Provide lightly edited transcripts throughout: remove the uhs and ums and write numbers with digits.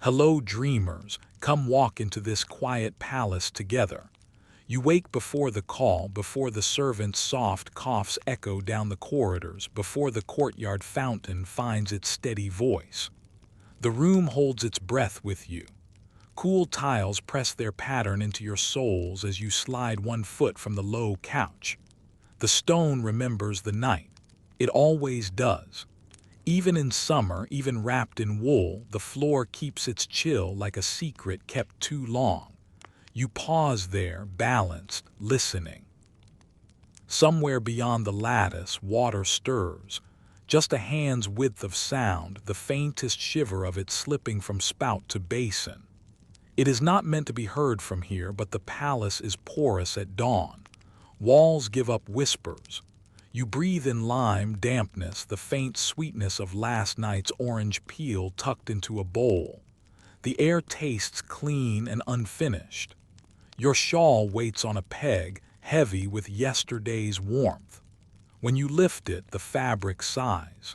Hello, dreamers, come walk into this quiet palace together. You wake before the call, before the servant's soft coughs echo down the corridors, before the courtyard fountain finds its steady voice. The room holds its breath with you. Cool tiles press their pattern into your soles as you slide 1 foot from the low couch. The stone remembers the night. It always does. Even in summer, even wrapped in wool, the floor keeps its chill like a secret kept too long. You pause there, balanced, listening. Somewhere beyond the lattice, water stirs. Just a hand's width of sound, the faintest shiver of it slipping from spout to basin. It is not meant to be heard from here, but the palace is porous at dawn. Walls give up whispers. You breathe in lime dampness, the faint sweetness of last night's orange peel tucked into a bowl. The air tastes clean and unfinished. Your shawl waits on a peg, heavy with yesterday's warmth. When you lift it, the fabric sighs.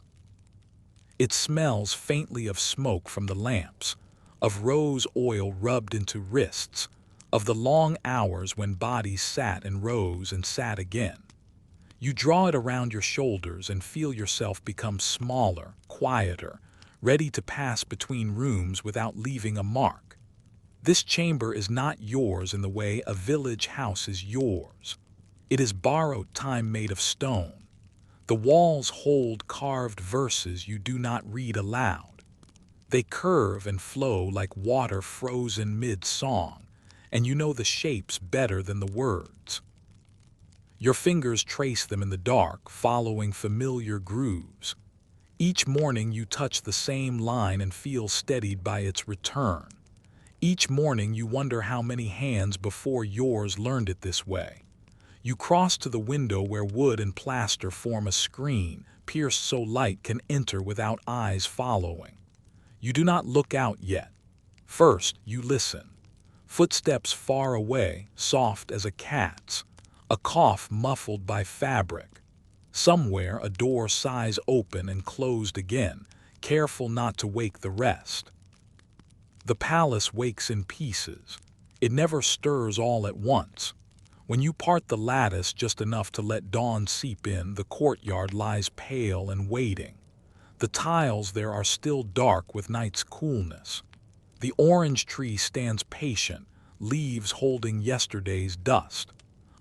It smells faintly of smoke from the lamps, of rose oil rubbed into wrists, of the long hours when bodies sat and rose and sat again. You draw it around your shoulders and feel yourself become smaller, quieter, ready to pass between rooms without leaving a mark. This chamber is not yours in the way a village house is yours. It is borrowed time made of stone. The walls hold carved verses you do not read aloud. They curve and flow like water frozen mid-song, and you know the shapes better than the words. Your fingers trace them in the dark, following familiar grooves. Each morning you touch the same line and feel steadied by its return. Each morning you wonder how many hands before yours learned it this way. You cross to the window where wood and plaster form a screen, pierced so light can enter without eyes following. You do not look out yet. First, you listen. Footsteps far away, soft as a cat's. A cough muffled by fabric. Somewhere a door sighs open and closed again, careful not to wake the rest. The palace wakes in pieces. It never stirs all at once. When you part the lattice just enough to let dawn seep in, the courtyard lies pale and waiting. The tiles there are still dark with night's coolness. The orange tree stands patient, leaves holding yesterday's dust.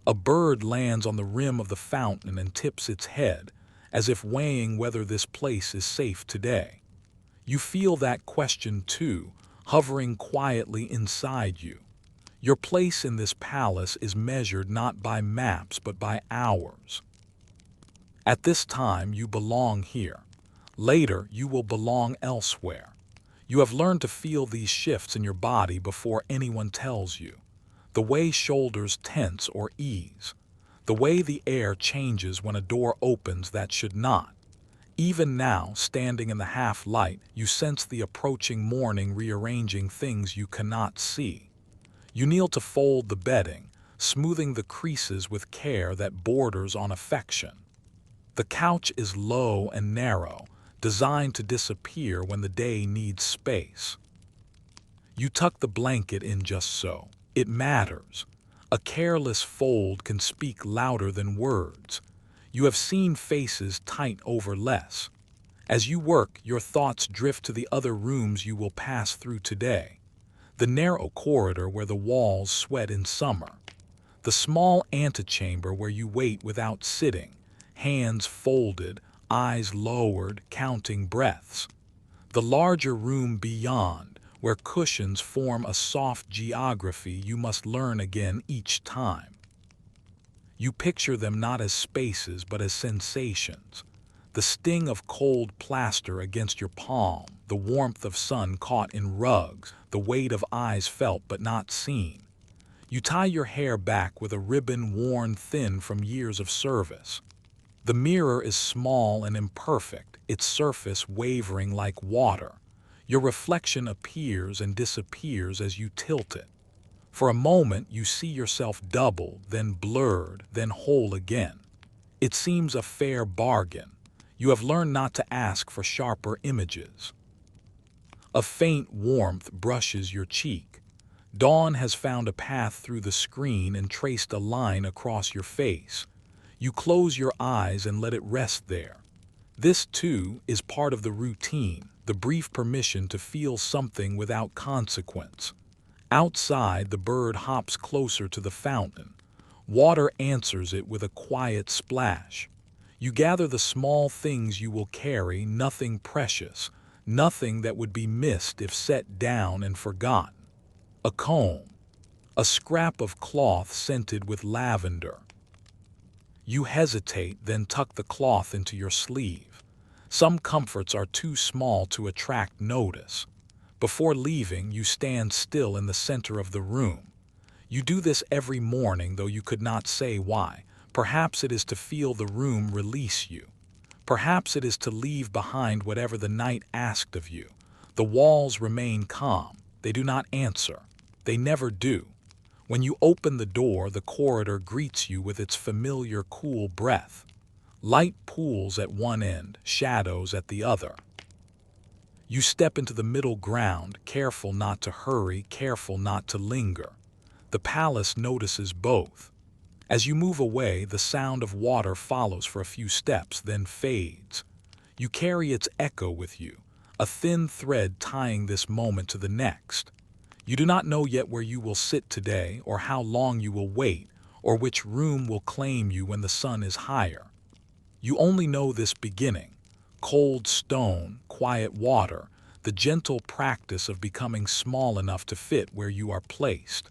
A bird lands on the rim of the fountain and tips its head, as if weighing whether this place is safe today. You feel that question too, hovering quietly inside you. Your place in this palace is measured not by maps but by hours. At this time you belong here. Later you will belong elsewhere. You have learned to feel these shifts in your body before anyone tells you. The way shoulders tense or ease. The way the air changes when a door opens that should not. Even now, standing in the half-light, you sense the approaching morning rearranging things you cannot see. You kneel to fold the bedding, smoothing the creases with care that borders on affection. The couch is low and narrow, designed to disappear when the day needs space. You tuck the blanket in just so. It matters. A careless fold can speak louder than words. You have seen faces tight over less. As you work, your thoughts drift to the other rooms you will pass through today. The narrow corridor where the walls sweat in summer. The small antechamber where you wait without sitting, hands folded, eyes lowered, counting breaths. The larger room beyond, where cushions form a soft geography you must learn again each time. You picture them not as spaces but as sensations. The sting of cold plaster against your palm, the warmth of sun caught in rugs, the weight of eyes felt but not seen. You tie your hair back with a ribbon worn thin from years of service. The mirror is small and imperfect, its surface wavering like water. Your reflection appears and disappears as you tilt it. For a moment you see yourself doubled, then blurred, then whole again. It seems a fair bargain. You have learned not to ask for sharper images. A faint warmth brushes your cheek. Dawn has found a path through the screen and traced a line across your face. You close your eyes and let it rest there. This, too, is part of the routine, the brief permission to feel something without consequence. Outside, the bird hops closer to the fountain. Water answers it with a quiet splash. You gather the small things you will carry, nothing precious, nothing that would be missed if set down and forgotten. A comb, a scrap of cloth scented with lavender. You hesitate, then tuck the cloth into your sleeve. Some comforts are too small to attract notice. Before leaving, you stand still in the center of the room. You do this every morning, though you could not say why. Perhaps it is to feel the room release you. Perhaps it is to leave behind whatever the night asked of you. The walls remain calm. They do not answer. They never do. When you open the door, the corridor greets you with its familiar cool breath. Light pools at one end, shadows at the other. You step into the middle ground, careful not to hurry, careful not to linger. The palace notices both. As you move away, the sound of water follows for a few steps, then fades. You carry its echo with you, a thin thread tying this moment to the next. You do not know yet where you will sit today, or how long you will wait, or which room will claim you when the sun is higher. You only know this beginning: cold stone, quiet water, the gentle practice of becoming small enough to fit where you are placed.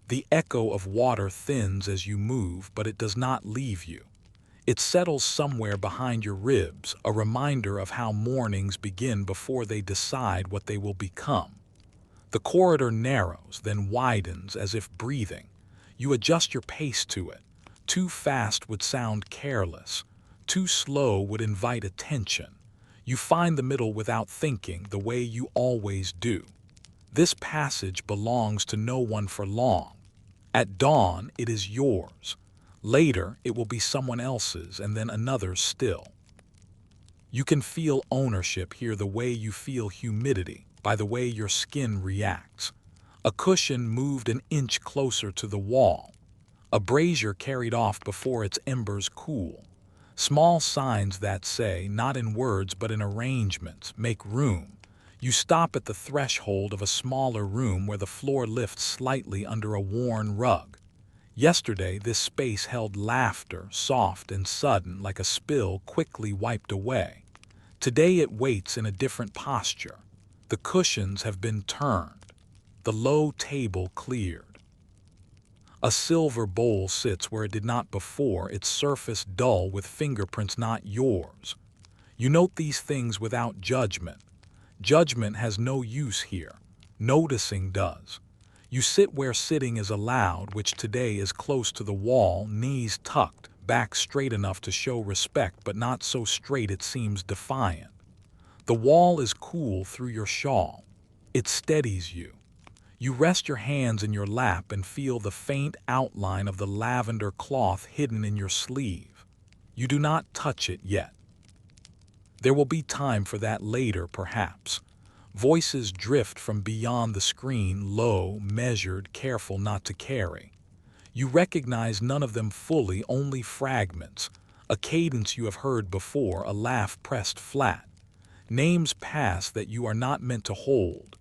The echo of water thins as you move, but it does not leave you. It settles somewhere behind your ribs, a reminder of how mornings begin before they decide what they will become. The corridor narrows, then widens as if breathing. You adjust your pace to it. Too fast would sound careless. Too slow would invite attention. You find the middle without thinking, the way you always do. This passage belongs to no one for long. At dawn, it is yours. Later, it will be someone else's, and then another's still. You can feel ownership here the way you feel humidity, by the way your skin reacts. A cushion moved an inch closer to the wall. A brazier carried off before its embers cool. Small signs that say, not in words but in arrangements, make room. You stop at the threshold of a smaller room where the floor lifts slightly under a worn rug. Yesterday, this space held laughter, soft and sudden, like a spill quickly wiped away. Today it waits in a different posture. The cushions have been turned. The low table cleared. A silver bowl sits where it did not before, its surface dull with fingerprints not yours. You note these things without judgment. Judgment has no use here. Noticing does. You sit where sitting is allowed, which today is close to the wall, knees tucked, back straight enough to show respect, but not so straight it seems defiant. The wall is cool through your shawl. It steadies you. You rest your hands in your lap and feel the faint outline of the lavender cloth hidden in your sleeve. You do not touch it yet. There will be time for that later, perhaps. Voices drift from beyond the screen, low, measured, careful not to carry. You recognize none of them fully, only fragments. A cadence you have heard before, a laugh pressed flat. Names pass that you are not meant to hold.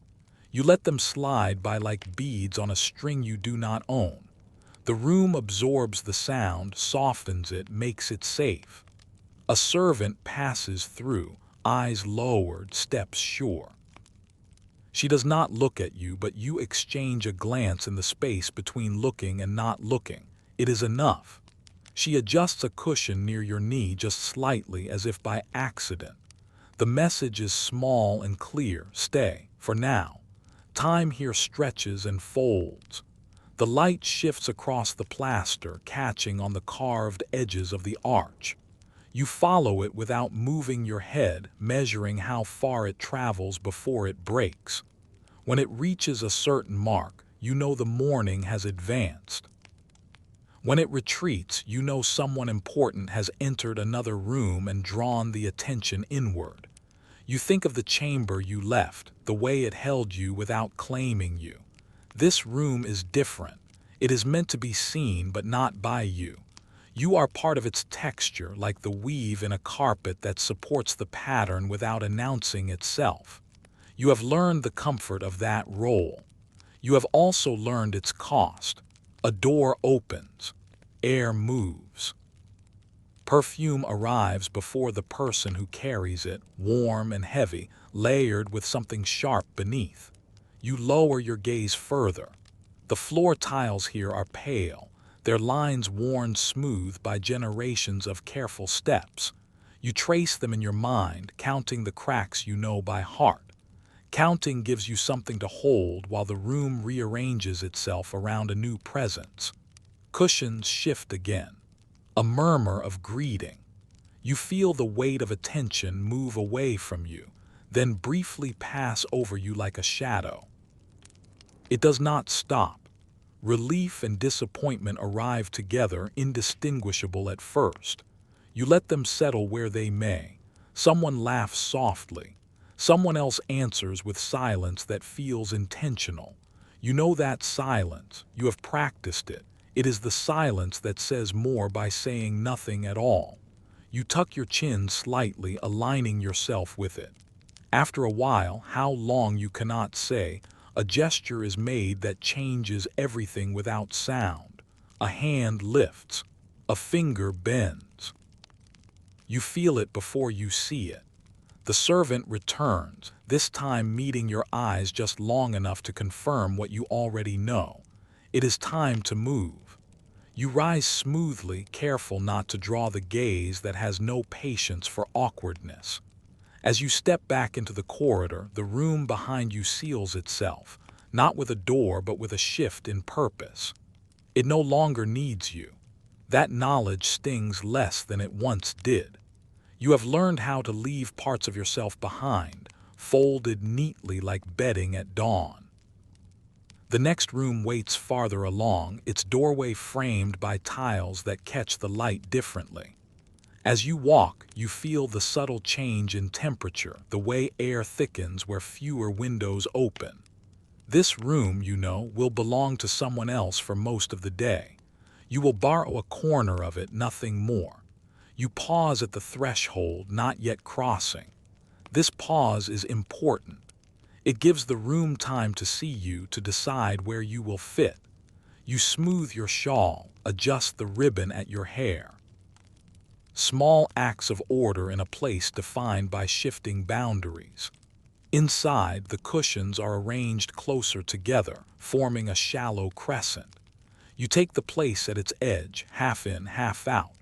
You let them slide by like beads on a string you do not own. The room absorbs the sound, softens it, makes it safe. A servant passes through, eyes lowered, steps sure. She does not look at you, but you exchange a glance in the space between looking and not looking. It is enough. She adjusts a cushion near your knee just slightly, as if by accident. The message is small and clear: stay, for now. Time here stretches and folds. The light shifts across the plaster, catching on the carved edges of the arch. You follow it without moving your head, measuring how far it travels before it breaks. When it reaches a certain mark, you know the morning has advanced. When it retreats, you know someone important has entered another room and drawn the attention inward. You think of the chamber you left, the way it held you without claiming you. This room is different. It is meant to be seen but not by you. You are part of its texture, like the weave in a carpet that supports the pattern without announcing itself. You have learned the comfort of that role. You have also learned its cost. A door opens. Air moves. Perfume arrives before the person who carries it, warm and heavy, layered with something sharp beneath. You lower your gaze further. The floor tiles here are pale, their lines worn smooth by generations of careful steps. You trace them in your mind, counting the cracks you know by heart. Counting gives you something to hold while the room rearranges itself around a new presence. Cushions shift again. A murmur of greeting. You feel the weight of attention move away from you, then briefly pass over you like a shadow. It does not stop. Relief and disappointment arrive together, indistinguishable at first. You let them settle where they may. Someone laughs softly. Someone else answers with silence that feels intentional. You know that silence. You have practiced it. It is the silence that says more by saying nothing at all. You tuck your chin slightly, aligning yourself with it. After a while, how long you cannot say, a gesture is made that changes everything without sound. A hand lifts. A finger bends. You feel it before you see it. The servant returns, this time meeting your eyes just long enough to confirm what you already know. It is time to move. You rise smoothly, careful not to draw the gaze that has no patience for awkwardness. As you step back into the corridor, the room behind you seals itself, not with a door but with a shift in purpose. It no longer needs you. That knowledge stings less than it once did. You have learned how to leave parts of yourself behind, folded neatly like bedding at dawn. The next room waits farther along, its doorway framed by tiles that catch the light differently. As you walk, you feel the subtle change in temperature, the way air thickens where fewer windows open. This room, you know, will belong to someone else for most of the day. You will borrow a corner of it, nothing more. You pause at the threshold, not yet crossing. This pause is important. It gives the room time to see you, to decide where you will fit. You smooth your shawl, adjust the ribbon at your hair. Small acts of order in a place defined by shifting boundaries. Inside, the cushions are arranged closer together, forming a shallow crescent. You take the place at its edge, half in, half out.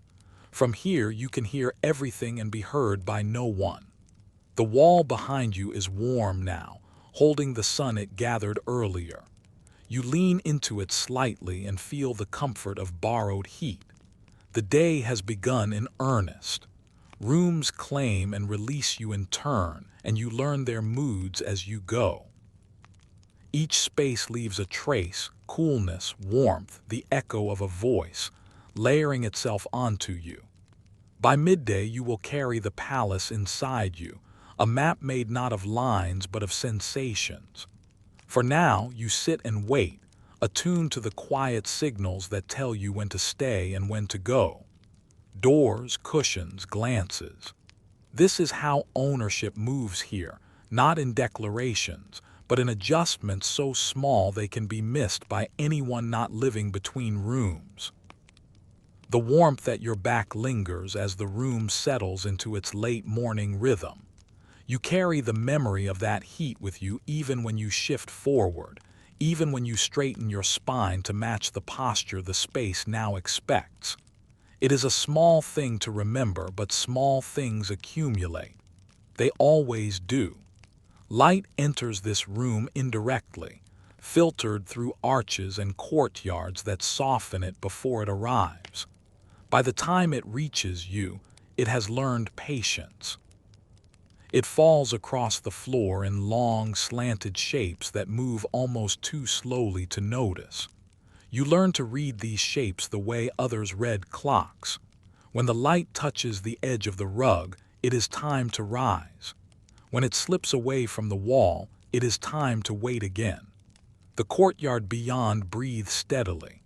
From here, you can hear everything and be heard by no one. The wall behind you is warm now, holding the sun it gathered earlier. You lean into it slightly and feel the comfort of borrowed heat. The day has begun in earnest. Rooms claim and release you in turn, and you learn their moods as you go. Each space leaves a trace, coolness, warmth, the echo of a voice, layering itself onto you. By midday, you will carry the palace inside you, a map made not of lines but of sensations. For now, you sit and wait, attuned to the quiet signals that tell you when to stay and when to go. Doors, cushions, glances. This is how ownership moves here, not in declarations, but in adjustments so small they can be missed by anyone not living between rooms. The warmth at your back lingers as the room settles into its late morning rhythm. You carry the memory of that heat with you even when you shift forward, even when you straighten your spine to match the posture the space now expects. It is a small thing to remember, but small things accumulate. They always do. Light enters this room indirectly, filtered through arches and courtyards that soften it before it arrives. By the time it reaches you, it has learned patience. It falls across the floor in long, slanted shapes that move almost too slowly to notice. You learn to read these shapes the way others read clocks. When the light touches the edge of the rug, it is time to rise. When it slips away from the wall, it is time to wait again. The courtyard beyond breathes steadily.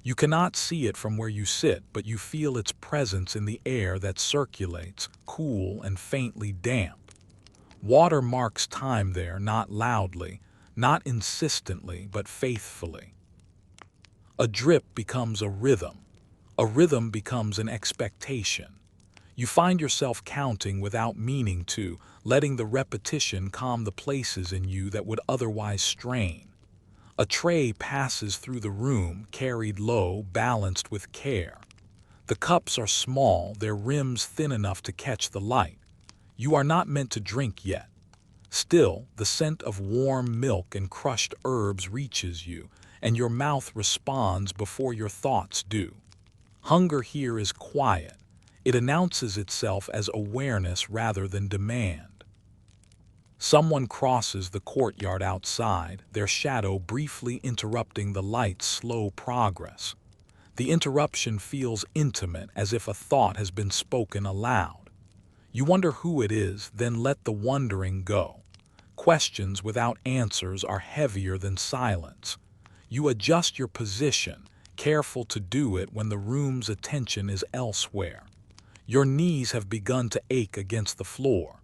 You cannot see it from where you sit, but you feel its presence in the air that circulates, cool and faintly damp. Water marks time there, not loudly, not insistently, but faithfully. A drip becomes a rhythm. A rhythm becomes an expectation. You find yourself counting without meaning to, letting the repetition calm the places in you that would otherwise strain. A tray passes through the room, carried low, balanced with care. The cups are small, their rims thin enough to catch the light. You are not meant to drink yet. Still, the scent of warm milk and crushed herbs reaches you, and your mouth responds before your thoughts do. Hunger here is quiet. It announces itself as awareness rather than demand. Someone crosses the courtyard outside, their shadow briefly interrupting the light's slow progress. The interruption feels intimate, as if a thought has been spoken aloud. You wonder who it is, then let the wondering go. Questions without answers are heavier than silence. You adjust your position, careful to do it when the room's attention is elsewhere. Your knees have begun to ache against the floor.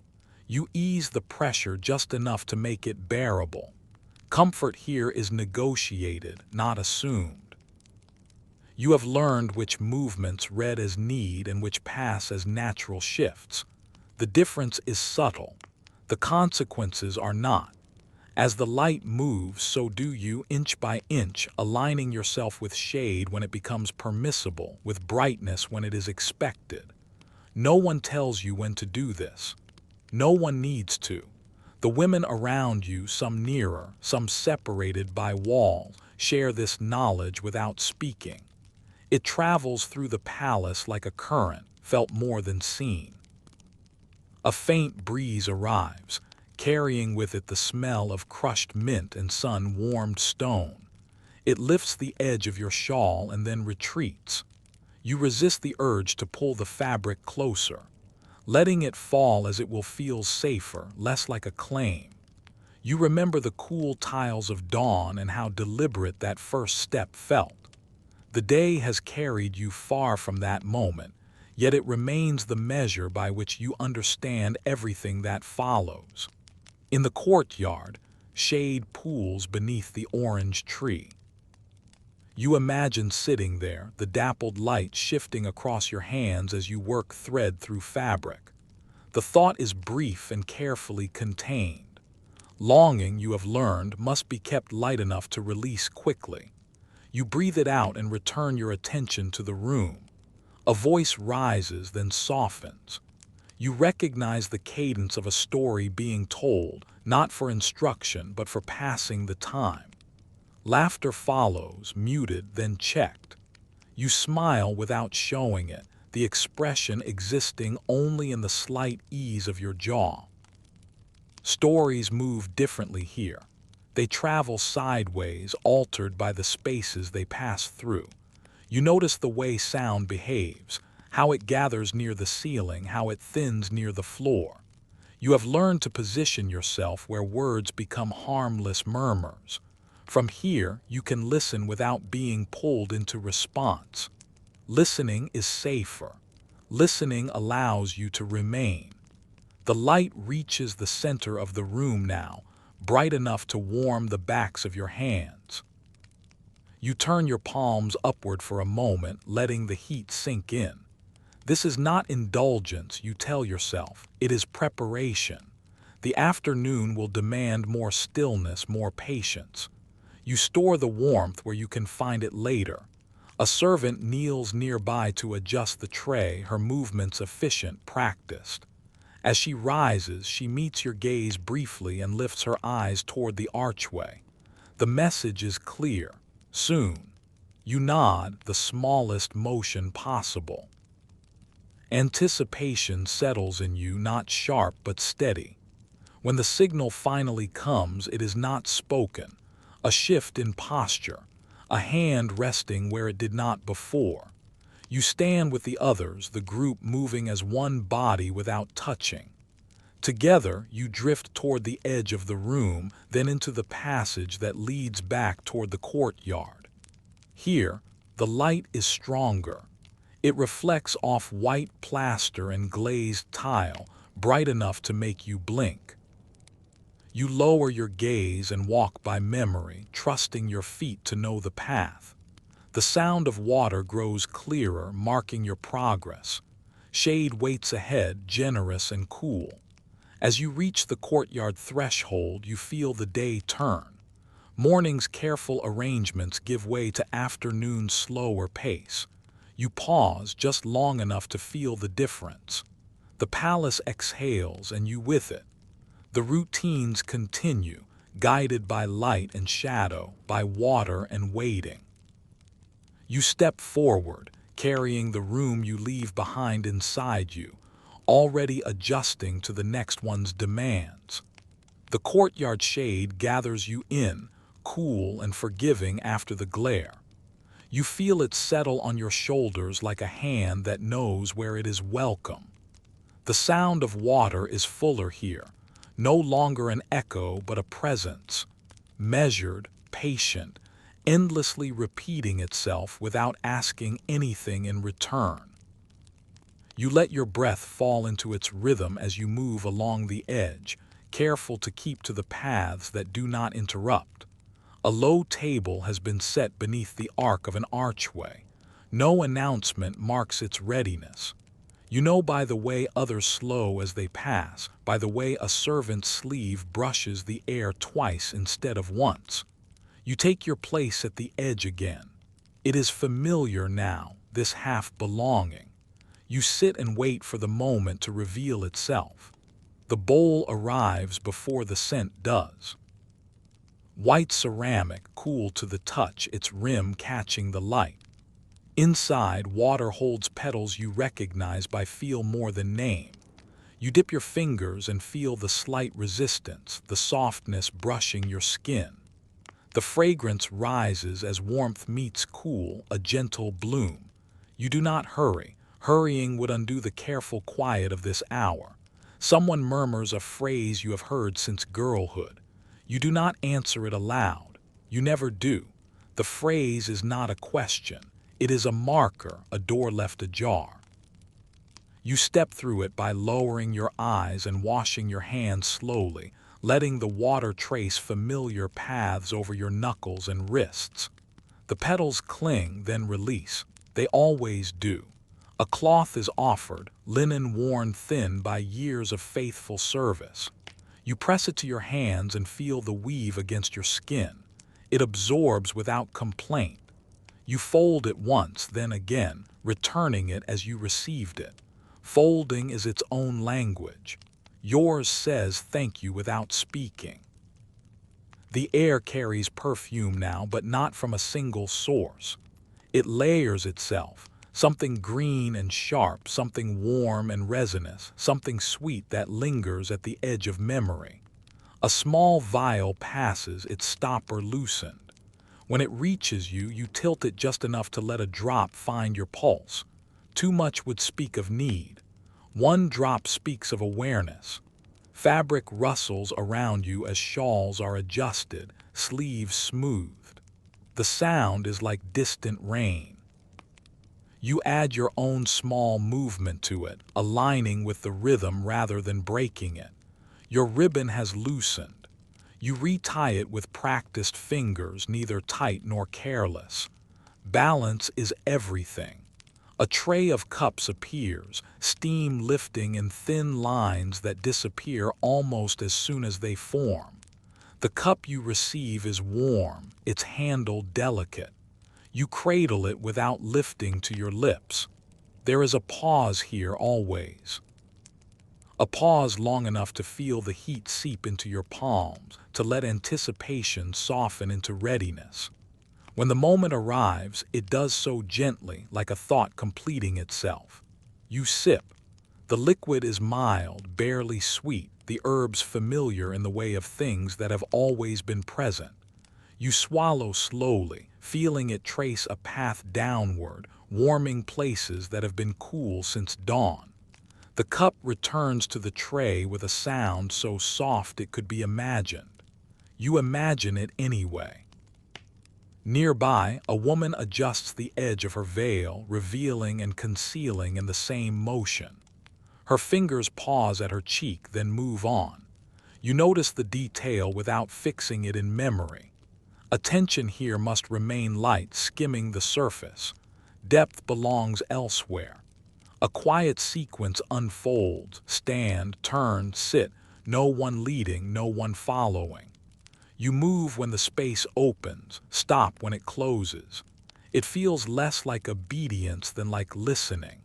You ease the pressure just enough to make it bearable. Comfort here is negotiated, not assumed. You have learned which movements read as need and which pass as natural shifts. The difference is subtle. The consequences are not. As the light moves, so do you, inch by inch, aligning yourself with shade when it becomes permissible, with brightness when it is expected. No one tells you when to do this. No one needs to. The women around you, some nearer, some separated by walls, share this knowledge without speaking. It travels through the palace like a current, felt more than seen. A faint breeze arrives, carrying with it the smell of crushed mint and sun-warmed stone. It lifts the edge of your shawl and then retreats. You resist the urge to pull the fabric closer, letting it fall as it will feel safer, less like a claim. You remember the cool tiles of dawn and how deliberate that first step felt. The day has carried you far from that moment, yet it remains the measure by which you understand everything that follows. In the courtyard, shade pools beneath the orange tree. You imagine sitting there, the dappled light shifting across your hands as you work thread through fabric. The thought is brief and carefully contained. Longing, you have learned, must be kept light enough to release quickly. You breathe it out and return your attention to the room. A voice rises, then softens. You recognize the cadence of a story being told, not for instruction, but for passing the time. Laughter follows, muted, then checked. You smile without showing it, the expression existing only in the slight ease of your jaw. Stories move differently here. They travel sideways, altered by the spaces they pass through. You notice the way sound behaves, how it gathers near the ceiling, how it thins near the floor. You have learned to position yourself where words become harmless murmurs. From here, you can listen without being pulled into response. Listening is safer. Listening allows you to remain. The light reaches the center of the room now, bright enough to warm the backs of your hands. You turn your palms upward for a moment, letting the heat sink in. This is not indulgence, you tell yourself. It is preparation. The afternoon will demand more stillness, more patience. You store the warmth where you can find it later. A servant kneels nearby to adjust the tray, her movements efficient, practiced. As she rises, she meets your gaze briefly and lifts her eyes toward the archway. The message is clear. Soon. You nod, the smallest motion possible. Anticipation settles in you, not sharp but steady. When the signal finally comes, it is not spoken. A shift in posture, a hand resting where it did not before. You stand with the others, the group moving as one body without touching. Together, you drift toward the edge of the room, then into the passage that leads back toward the courtyard. Here, the light is stronger. It reflects off white plaster and glazed tile, bright enough to make you blink. You lower your gaze and walk by memory, trusting your feet to know the path. The sound of water grows clearer, marking your progress. Shade waits ahead, generous and cool. As you reach the courtyard threshold, you feel the day turn. Morning's careful arrangements give way to afternoon's slower pace. You pause just long enough to feel the difference. The palace exhales and you with it. The routines continue, guided by light and shadow, by water and waiting. You step forward, carrying the room you leave behind inside you, already adjusting to the next one's demands. The courtyard shade gathers you in, cool and forgiving after the glare. You feel it settle on your shoulders like a hand that knows where it is welcome. The sound of water is fuller here, no longer an echo but a presence, measured, patient, endlessly repeating itself without asking anything in return. You let your breath fall into its rhythm as you move along the edge, careful to keep to the paths that do not interrupt. A low table has been set beneath the arc of an archway. No announcement marks its readiness. You know by the way others slow as they pass, by the way a servant's sleeve brushes the air twice instead of once. You take your place at the edge again. It is familiar now, this half-belonging. You sit and wait for the moment to reveal itself. The bowl arrives before the scent does. White ceramic, cool to the touch, its rim catching the light. Inside, water holds petals you recognize by feel more than name. You dip your fingers and feel the slight resistance, the softness brushing your skin. The fragrance rises as warmth meets cool, a gentle bloom. You do not hurry. Hurrying would undo the careful quiet of this hour. Someone murmurs a phrase you have heard since girlhood. You do not answer it aloud. You never do. The phrase is not a question. It is a marker, a door left ajar. You step through it by lowering your eyes and washing your hands slowly, letting the water trace familiar paths over your knuckles and wrists. The petals cling, then release. They always do. A cloth is offered, linen worn thin by years of faithful service. You press it to your hands and feel the weave against your skin. It absorbs without complaint. You fold it once, then again, returning it as you received it. Folding is its own language. Yours says thank you without speaking. The air carries perfume now, but not from a single source. It layers itself. Something green and sharp, something warm and resinous, something sweet that lingers at the edge of memory. A small vial passes, its stopper loosened. When it reaches you, you tilt it just enough to let a drop find your pulse. Too much would speak of need. One drop speaks of awareness. Fabric rustles around you as shawls are adjusted, sleeves smoothed. The sound is like distant rain. You add your own small movement to it, aligning with the rhythm rather than breaking it. Your ribbon has loosened. You retie it with practiced fingers, neither tight nor careless. Balance is everything. A tray of cups appears, steam lifting in thin lines that disappear almost as soon as they form. The cup you receive is warm, its handle delicate. You cradle it without lifting to your lips. There is a pause here always. A pause long enough to feel the heat seep into your palms, to let anticipation soften into readiness. When the moment arrives, it does so gently, like a thought completing itself. You sip. The liquid is mild, barely sweet, the herbs familiar in the way of things that have always been present. You swallow slowly, feeling it trace a path downward, warming places that have been cool since dawn. The cup returns to the tray with a sound so soft it could be imagined. You imagine it anyway. Nearby, a woman adjusts the edge of her veil, revealing and concealing in the same motion. Her fingers pause at her cheek, then move on. You notice the detail without fixing it in memory. Attention here must remain light, skimming the surface. Depth belongs elsewhere. A quiet sequence unfolds: stand, turn, sit, no one leading, no one following. You move when the space opens, stop when it closes. It feels less like obedience than like listening.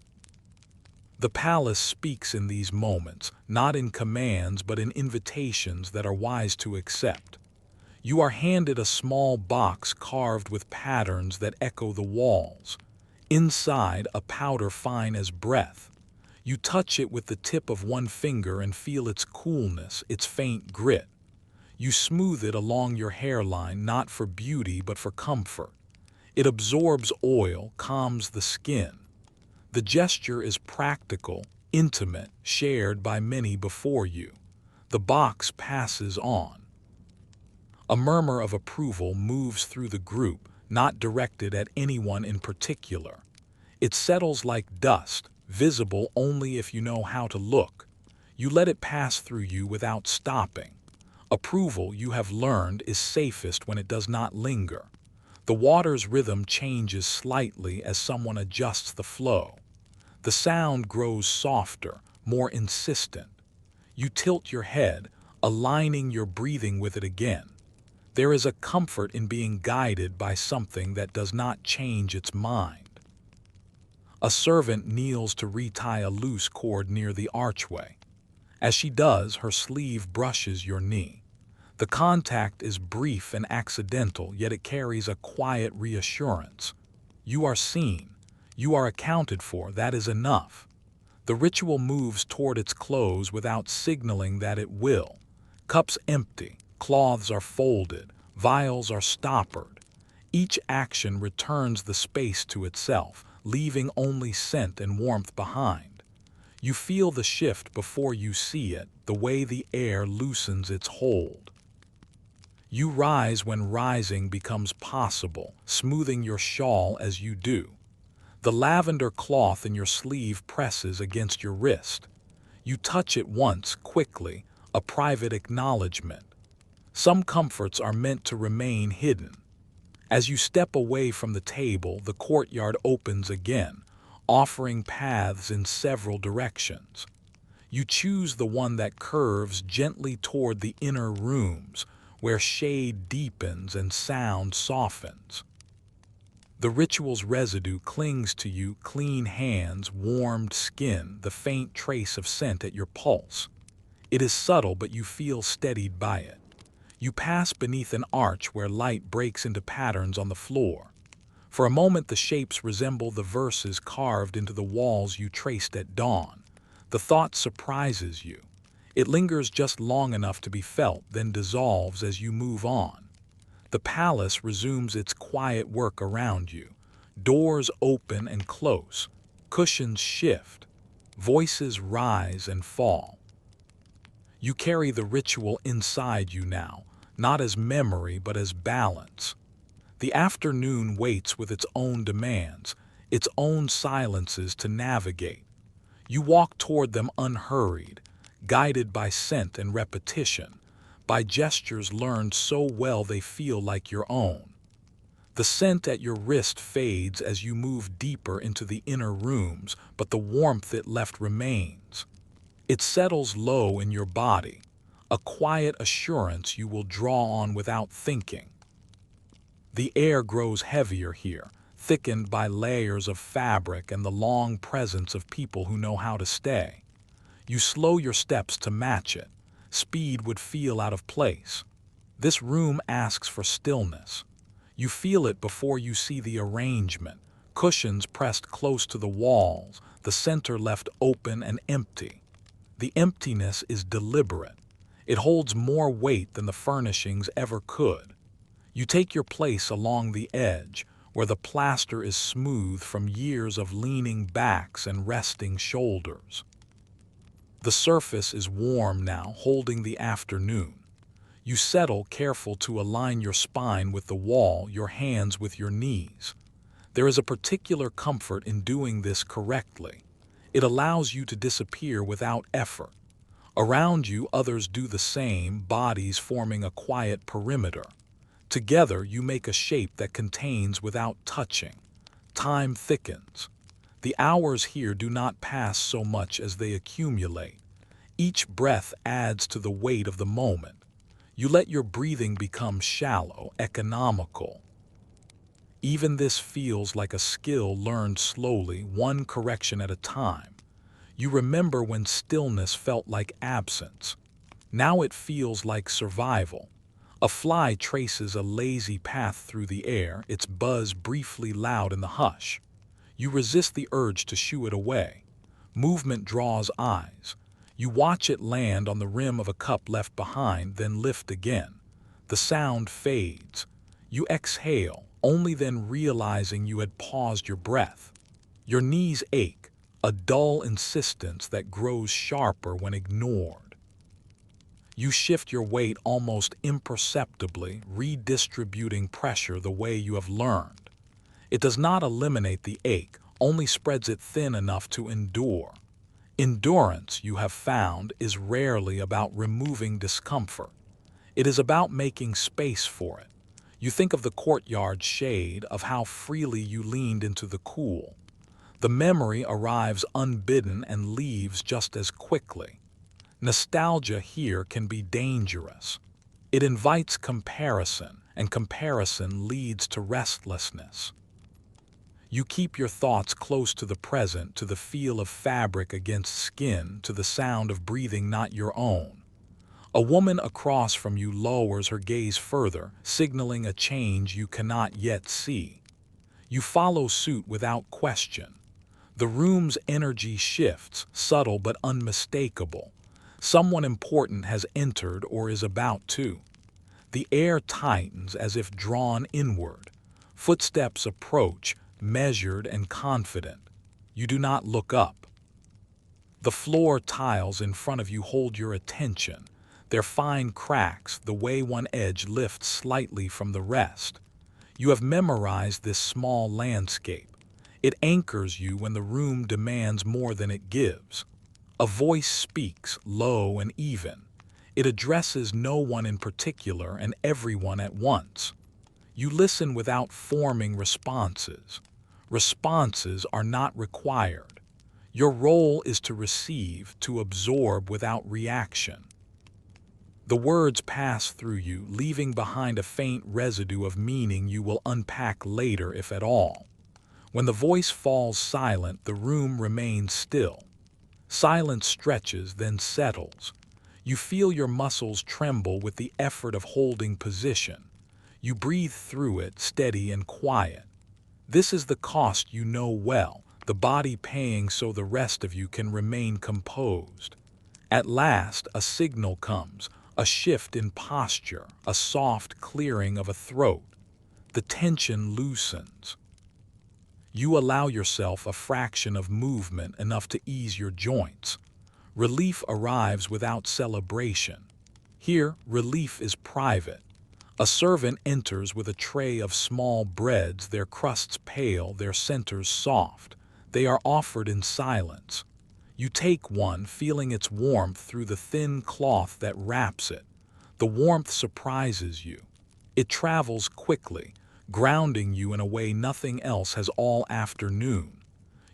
The palace speaks in these moments, not in commands but in invitations that are wise to accept. You are handed a small box carved with patterns that echo the walls. Inside, a powder fine as breath. You touch it with the tip of one finger and feel its coolness, its faint grit. You smooth it along your hairline, not for beauty but for comfort. It absorbs oil, calms the skin. The gesture is practical, intimate, shared by many before you. The box passes on. A murmur of approval moves through the group, not directed at anyone in particular. It settles like dust, visible only if you know how to look. You let it pass through you without stopping. Approval, you have learned, is safest when it does not linger. The water's rhythm changes slightly as someone adjusts the flow. The sound grows softer, more insistent. You tilt your head, aligning your breathing with it again. There is a comfort in being guided by something that does not change its mind. A servant kneels to retie a loose cord near the archway. As she does, her sleeve brushes your knee. The contact is brief and accidental, yet it carries a quiet reassurance. You are seen. You are accounted for. That is enough. The ritual moves toward its close without signaling that it will. Cups empty, cloths are folded, vials are stoppered. Each action returns the space to itself, leaving only scent and warmth behind. You feel the shift before you see it, the way the air loosens its hold. You rise when rising becomes possible, smoothing your shawl as you do. The lavender cloth in your sleeve presses against your wrist. You touch it once, quickly, a private acknowledgement. Some comforts are meant to remain hidden. As you step away from the table, the courtyard opens again, offering paths in several directions. You choose the one that curves gently toward the inner rooms, where shade deepens and sound softens. The ritual's residue clings to you: clean hands, warmed skin, the faint trace of scent at your pulse. It is subtle, but you feel steadied by it. You pass beneath an arch where light breaks into patterns on the floor. For a moment, the shapes resemble the verses carved into the walls you traced at dawn. The thought surprises you. It lingers just long enough to be felt, then dissolves as you move on. The palace resumes its quiet work around you. Doors open and close. Cushions shift. Voices rise and fall. You carry the ritual inside you now, not as memory but as balance. The afternoon waits with its own demands, its own silences to navigate. You walk toward them unhurried, guided by scent and repetition, by gestures learned so well they feel like your own. The scent at your wrist fades as you move deeper into the inner rooms, but the warmth it left remains. It settles low in your body, a quiet assurance you will draw on without thinking. The air grows heavier here, thickened by layers of fabric and the long presence of people who know how to stay. You slow your steps to match it. Speed would feel out of place. This room asks for stillness. You feel it before you see the arrangement: cushions pressed close to the walls, the center left open and empty. The emptiness is deliberate. It holds more weight than the furnishings ever could. You take your place along the edge, where the plaster is smooth from years of leaning backs and resting shoulders. The surface is warm now, holding the afternoon. You settle, careful to align your spine with the wall, your hands with your knees. There is a particular comfort in doing this correctly. It allows you to disappear without effort. Around you, others do the same, bodies forming a quiet perimeter. Together, you make a shape that contains without touching. Time thickens. The hours here do not pass so much as they accumulate. Each breath adds to the weight of the moment. You let your breathing become shallow, economical. Even this feels like a skill learned slowly, one correction at a time. You remember when stillness felt like absence. Now it feels like survival. A fly traces a lazy path through the air, its buzz briefly loud in the hush. You resist the urge to shoo it away. Movement draws eyes. You watch it land on the rim of a cup left behind, then lift again. The sound fades. You exhale, only then realizing you had paused your breath. Your knees ache, a dull insistence that grows sharper when ignored. You shift your weight almost imperceptibly, redistributing pressure the way you have learned. It does not eliminate the ache, only spreads it thin enough to endure. Endurance, you have found, is rarely about removing discomfort. It is about making space for it. You think of the courtyard shade, of how freely you leaned into the cool. The memory arrives unbidden and leaves just as quickly. Nostalgia here can be dangerous. It invites comparison, and comparison leads to restlessness. You keep your thoughts close to the present, to the feel of fabric against skin, to the sound of breathing not your own. A woman across from you lowers her gaze further, signaling a change you cannot yet see. You follow suit without question. The room's energy shifts, subtle but unmistakable. Someone important has entered or is about to. The air tightens as if drawn inward. Footsteps approach, measured and confident. You do not look up. The floor tiles in front of you hold your attention. Their fine cracks, the way one edge lifts slightly from the rest. You have memorized this small landscape. It anchors you when the room demands more than it gives. A voice speaks, low and even. It addresses no one in particular and everyone at once. You listen without forming responses. Responses are not required. Your role is to receive, to absorb without reaction. The words pass through you, leaving behind a faint residue of meaning you will unpack later, if at all. When the voice falls silent, the room remains still. Silence stretches, then settles. You feel your muscles tremble with the effort of holding position. You breathe through it, steady and quiet. This is the cost you know well, the body paying so the rest of you can remain composed. At last, a signal comes, a shift in posture, a soft clearing of a throat. The tension loosens. You allow yourself a fraction of movement, enough to ease your joints. Relief arrives without celebration. Here, relief is private. A servant enters with a tray of small breads, their crusts pale, their centers soft. They are offered in silence. You take one, feeling its warmth through the thin cloth that wraps it. The warmth surprises you. It travels quickly, grounding you in a way nothing else has all afternoon.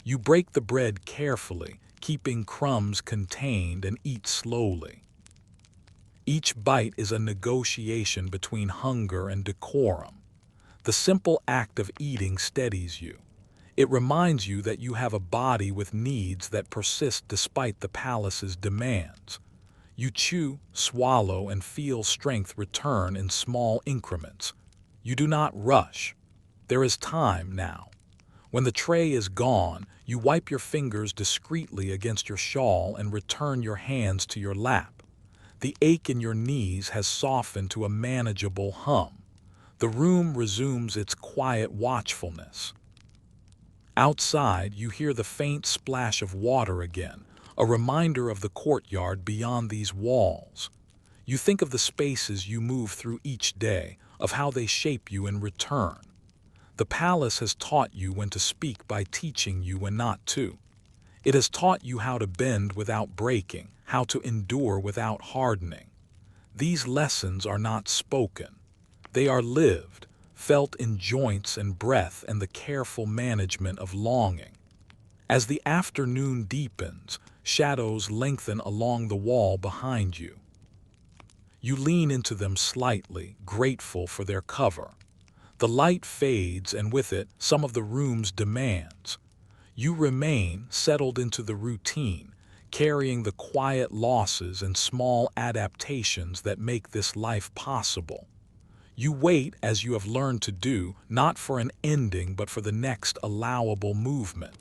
You break the bread carefully, keeping crumbs contained, and eat slowly. Each bite is a negotiation between hunger and decorum. The simple act of eating steadies you. It reminds you that you have a body with needs that persist despite the palace's demands. You chew, swallow, and feel strength return in small increments. You do not rush. There is time now. When the tray is gone, you wipe your fingers discreetly against your shawl and return your hands to your lap. The ache in your knees has softened to a manageable hum. The room resumes its quiet watchfulness. Outside, you hear the faint splash of water again, a reminder of the courtyard beyond these walls. You think of the spaces you move through each day, of how they shape you in return. The palace has taught you when to speak by teaching you when not to. It has taught you how to bend without breaking, how to endure without hardening. These lessons are not spoken. They are lived, felt in joints and breath and the careful management of longing. As the afternoon deepens, shadows lengthen along the wall behind you. You lean into them slightly, grateful for their cover. The light fades, and with it, some of the room's demands. You remain settled into the routine, carrying the quiet losses and small adaptations that make this life possible. You wait, as you have learned to do, not for an ending but for the next allowable movement.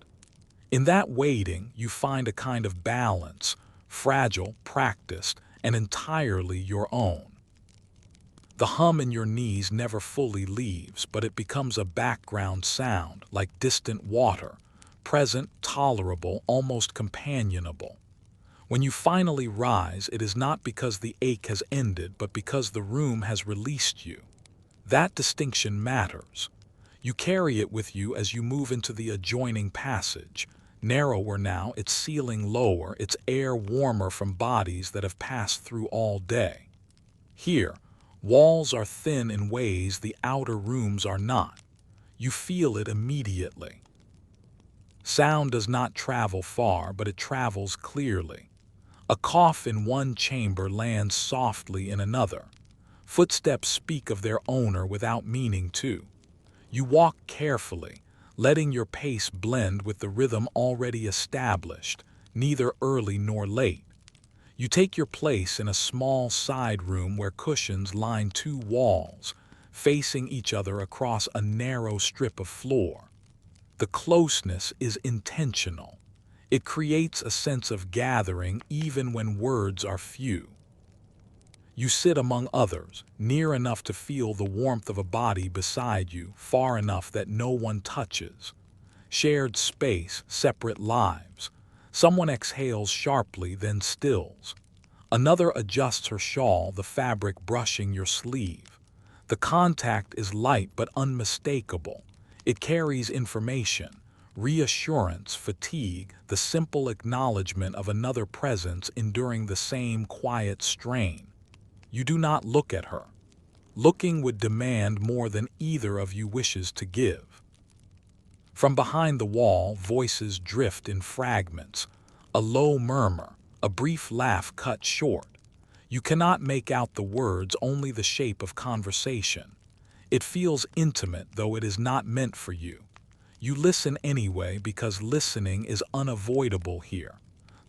In that waiting, you find a kind of balance, fragile, practiced, and entirely your own. The hum in your knees never fully leaves, but it becomes a background sound, like distant water, present, tolerable, almost companionable. When you finally rise, it is not because the ache has ended, but because the room has released you. That distinction matters. You carry it with you as you move into the adjoining passage, narrower now, its ceiling lower, its air warmer from bodies that have passed through all day. Here, walls are thin in ways the outer rooms are not. You feel it immediately. Sound does not travel far, but it travels clearly. A cough in one chamber lands softly in another. Footsteps speak of their owner without meaning to. You walk carefully, letting your pace blend with the rhythm already established, neither early nor late. You take your place in a small side room where cushions line two walls, facing each other across a narrow strip of floor. The closeness is intentional. It creates a sense of gathering even when words are few. You sit among others, near enough to feel the warmth of a body beside you, far enough that no one touches. Shared space, separate lives. Someone exhales sharply, then stills. Another adjusts her shawl, the fabric brushing your sleeve. The contact is light but unmistakable. It carries information, reassurance, fatigue, the simple acknowledgement of another presence enduring the same quiet strain. You do not look at her. Looking would demand more than either of you wishes to give. From behind the wall, voices drift in fragments. A low murmur, a brief laugh cut short. You cannot make out the words, only the shape of conversation. It feels intimate, though it is not meant for you. You listen anyway because listening is unavoidable here.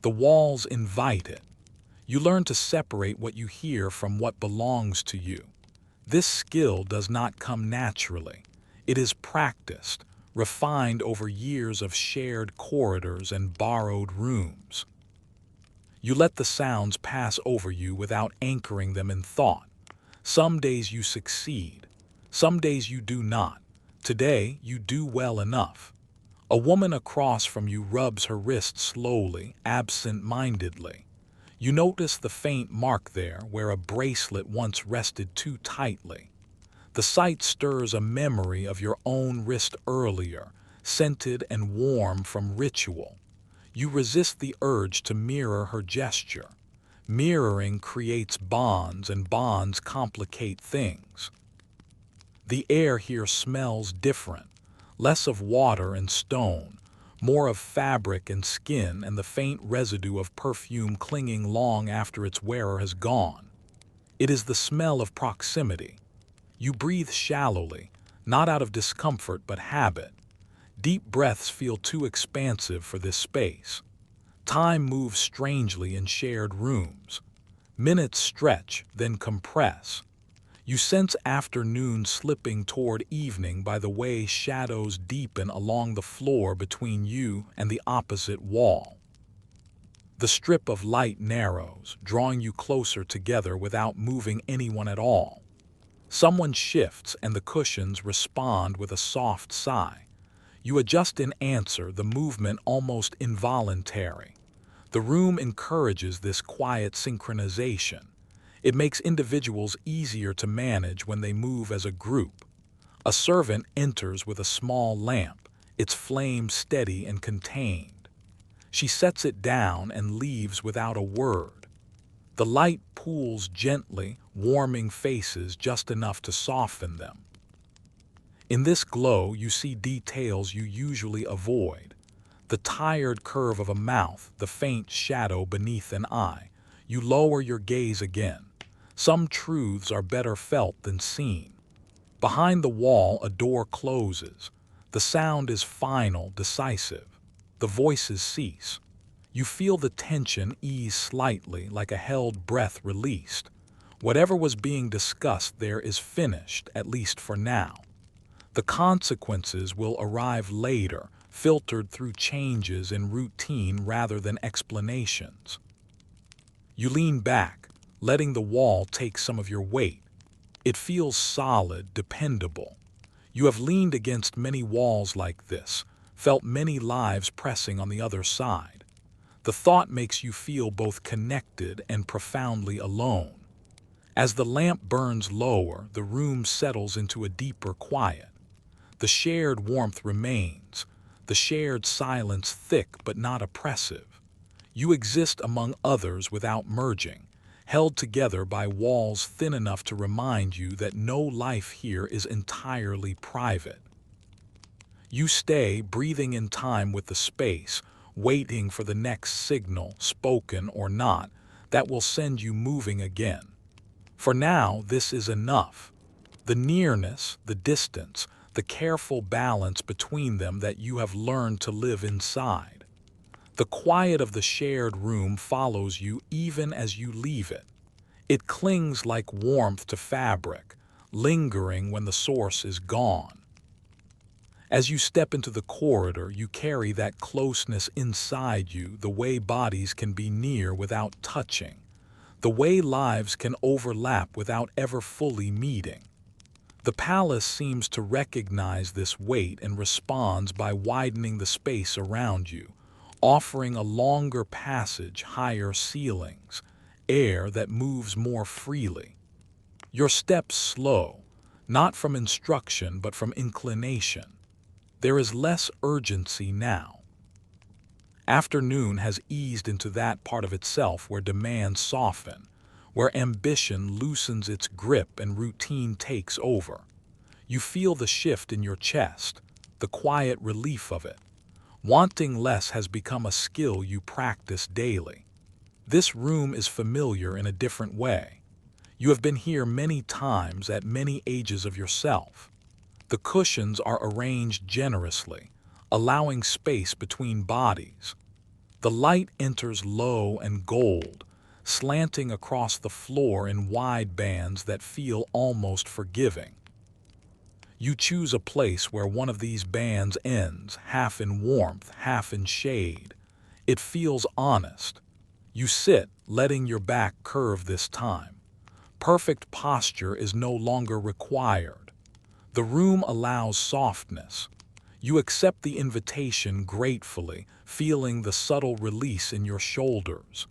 The walls invite it. You learn to separate what you hear from what belongs to you. This skill does not come naturally. It is practiced, refined over years of shared corridors and borrowed rooms. You let the sounds pass over you without anchoring them in thought. Some days you succeed. Some days you do not. Today you do well enough. A woman across from you rubs her wrist slowly, absent-mindedly. You notice the faint mark there where a bracelet once rested too tightly. The sight stirs a memory of your own wrist earlier, scented and warm from ritual. You resist the urge to mirror her gesture. Mirroring creates bonds, and bonds complicate things. The air here smells different, less of water and stone, more of fabric and skin, and the faint residue of perfume clinging long after its wearer has gone. It is the smell of proximity. You breathe shallowly, not out of discomfort but habit. Deep breaths feel too expansive for this space. Time moves strangely in shared rooms. Minutes stretch, then compress. You sense afternoon slipping toward evening by the way shadows deepen along the floor between you and the opposite wall. The strip of light narrows, drawing you closer together without moving anyone at all. Someone shifts and the cushions respond with a soft sigh. You adjust in answer, the movement almost involuntary. The room encourages this quiet synchronization. It makes individuals easier to manage when they move as a group. A servant enters with a small lamp, its flame steady and contained. She sets it down and leaves without a word. The light pools gently, warming faces just enough to soften them. In this glow, you see details you usually avoid. The tired curve of a mouth, the faint shadow beneath an eye. You lower your gaze again. Some truths are better felt than seen. Behind the wall, a door closes. The sound is final, decisive. The voices cease. You feel the tension ease slightly, like a held breath released. Whatever was being discussed there is finished, at least for now. The consequences will arrive later, filtered through changes in routine rather than explanations. You lean back, letting the wall take some of your weight. It feels solid, dependable. You have leaned against many walls like this, felt many lives pressing on the other side. The thought makes you feel both connected and profoundly alone. As the lamp burns lower, the room settles into a deeper quiet. The shared warmth remains, the shared silence thick but not oppressive. You exist among others without merging, held together by walls thin enough to remind you that no life here is entirely private. You stay, breathing in time with the space, waiting for the next signal, spoken or not, that will send you moving again. For now, this is enough. The nearness, the distance, the careful balance between them that you have learned to live inside. The quiet of the shared room follows you even as you leave it. It clings like warmth to fabric, lingering when the source is gone. As you step into the corridor, you carry that closeness inside you, the way bodies can be near without touching, the way lives can overlap without ever fully meeting. The palace seems to recognize this weight and responds by widening the space around you, offering a longer passage, higher ceilings, air that moves more freely. Your steps slow, not from instruction but from inclination. There is less urgency now. Afternoon has eased into that part of itself where demands soften, where ambition loosens its grip and routine takes over. You feel the shift in your chest, the quiet relief of it. Wanting less has become a skill you practice daily. This room is familiar in a different way. You have been here many times at many ages of yourself. The cushions are arranged generously, allowing space between bodies. The light enters low and gold, slanting across the floor in wide bands that feel almost forgiving. You choose a place where one of these bands ends, half in warmth, half in shade. It feels honest. You sit, letting your back curve this time. Perfect posture is no longer required. The room allows softness. You accept the invitation gratefully, feeling the subtle release in your shoulders.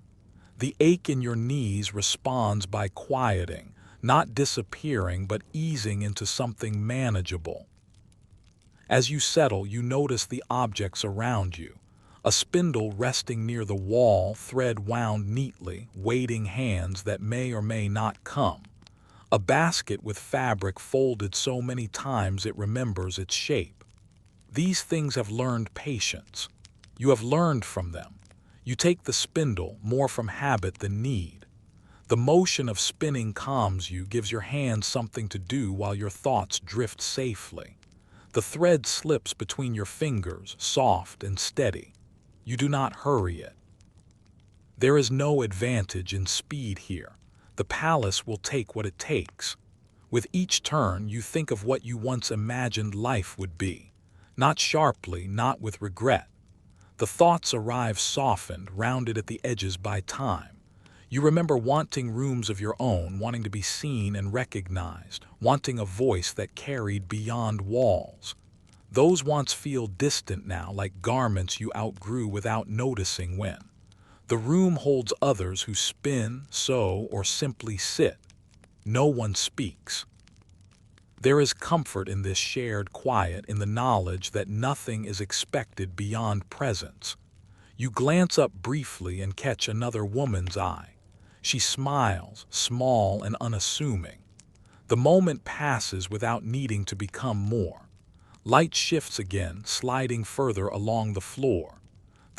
The ache in your knees responds by quieting, not disappearing but easing into something manageable. As you settle, you notice the objects around you. A spindle resting near the wall, thread wound neatly, waiting hands that may or may not come. A basket with fabric folded so many times it remembers its shape. These things have learned patience. You have learned from them. You take the spindle, more from habit than need. The motion of spinning calms you, gives your hands something to do while your thoughts drift safely. The thread slips between your fingers, soft and steady. You do not hurry it. There is no advantage in speed here. The palace will take what it takes. With each turn, you think of what you once imagined life would be. Not sharply, not with regret. The thoughts arrive softened, rounded at the edges by time. You remember wanting rooms of your own, wanting to be seen and recognized, wanting a voice that carried beyond walls. Those wants feel distant now, like garments you outgrew without noticing when. The room holds others who spin, sew, or simply sit. No one speaks. There is comfort in this shared quiet, in the knowledge that nothing is expected beyond presence. You glance up briefly and catch another woman's eye. She smiles, small and unassuming. The moment passes without needing to become more. Light shifts again, sliding further along the floor.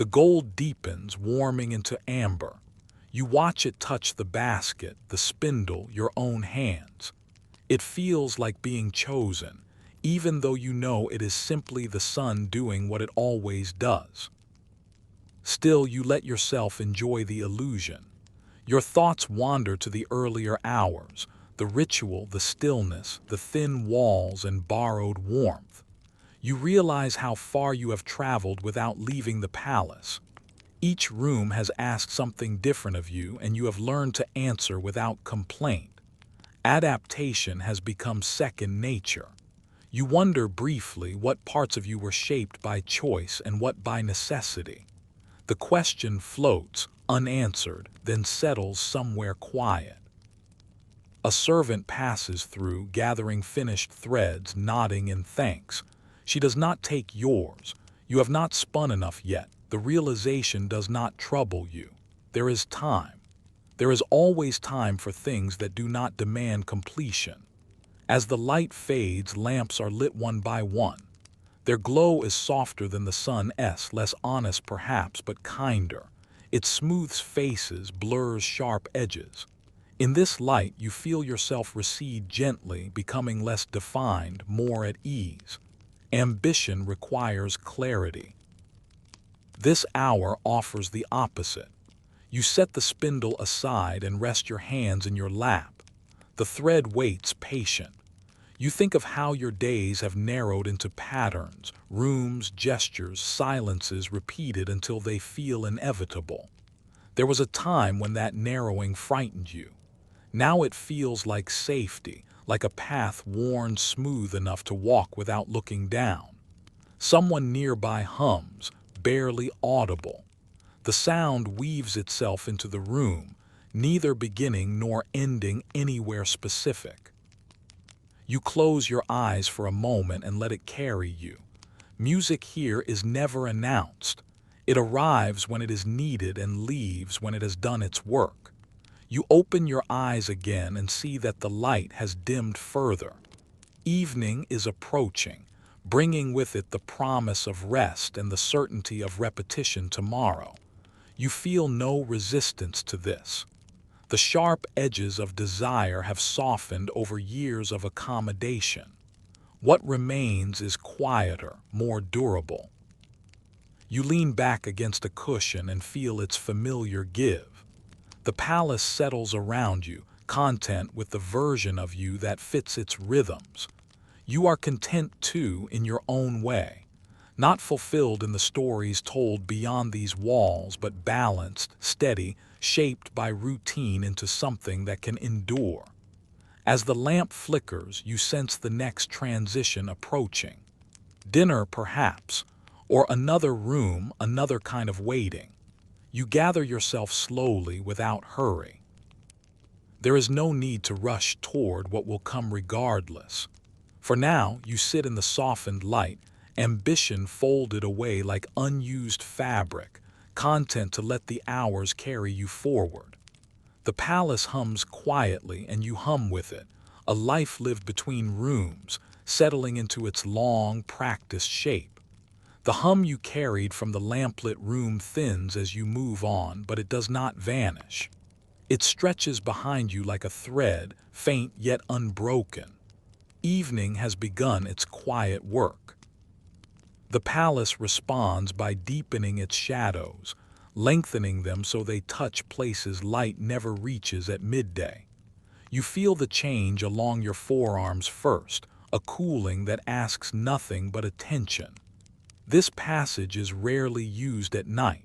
The gold deepens, warming into amber. You watch it touch the basket, the spindle, your own hands. It feels like being chosen, even though you know it is simply the sun doing what it always does. Still, you let yourself enjoy the illusion. Your thoughts wander to the earlier hours, the ritual, the stillness, the thin walls and borrowed warmth. You realize how far you have traveled without leaving the palace. Each room has asked something different of you, and you have learned to answer without complaint. Adaptation has become second nature. You wonder briefly what parts of you were shaped by choice and what by necessity. The question floats, unanswered, then settles somewhere quiet. A servant passes through, gathering finished threads, nodding in thanks. She does not take yours. You have not spun enough yet. The realization does not trouble you. There is time. There is always time for things that do not demand completion. As the light fades, lamps are lit one by one. Their glow is softer than the sun's, less honest perhaps, but kinder. It smooths faces, blurs sharp edges. In this light, you feel yourself recede gently, becoming less defined, more at ease. Ambition requires clarity. This hour offers the opposite. You set the spindle aside and rest your hands in your lap. The thread waits patient. You think of how your days have narrowed into patterns, rooms, gestures, silences repeated until they feel inevitable. There was a time when that narrowing frightened you. Now it feels like safety, like a path worn smooth enough to walk without looking down. Someone nearby hums, barely audible. The sound weaves itself into the room, neither beginning nor ending anywhere specific. You close your eyes for a moment and let it carry you. Music here is never announced. It arrives when it is needed and leaves when it has done its work. You open your eyes again and see that the light has dimmed further. Evening is approaching, bringing with it the promise of rest and the certainty of repetition tomorrow. You feel no resistance to this. The sharp edges of desire have softened over years of accommodation. What remains is quieter, more durable. You lean back against a cushion and feel its familiar give. The palace settles around you, content with the version of you that fits its rhythms. You are content too in your own way. Not fulfilled in the stories told beyond these walls, but balanced, steady, shaped by routine into something that can endure. As the lamp flickers, you sense the next transition approaching. Dinner, perhaps, or another room, another kind of waiting. You gather yourself slowly without hurry. There is no need to rush toward what will come regardless. For now, you sit in the softened light, ambition folded away like unused fabric, content to let the hours carry you forward. The palace hums quietly and you hum with it, a life lived between rooms, settling into its long, practiced shape. The hum you carried from the lamplit room thins as you move on, but it does not vanish. It stretches behind you like a thread, faint yet unbroken. Evening has begun its quiet work. The palace responds by deepening its shadows, lengthening them so they touch places light never reaches at midday. You feel the change along your forearms first, a cooling that asks nothing but attention. This passage is rarely used at night.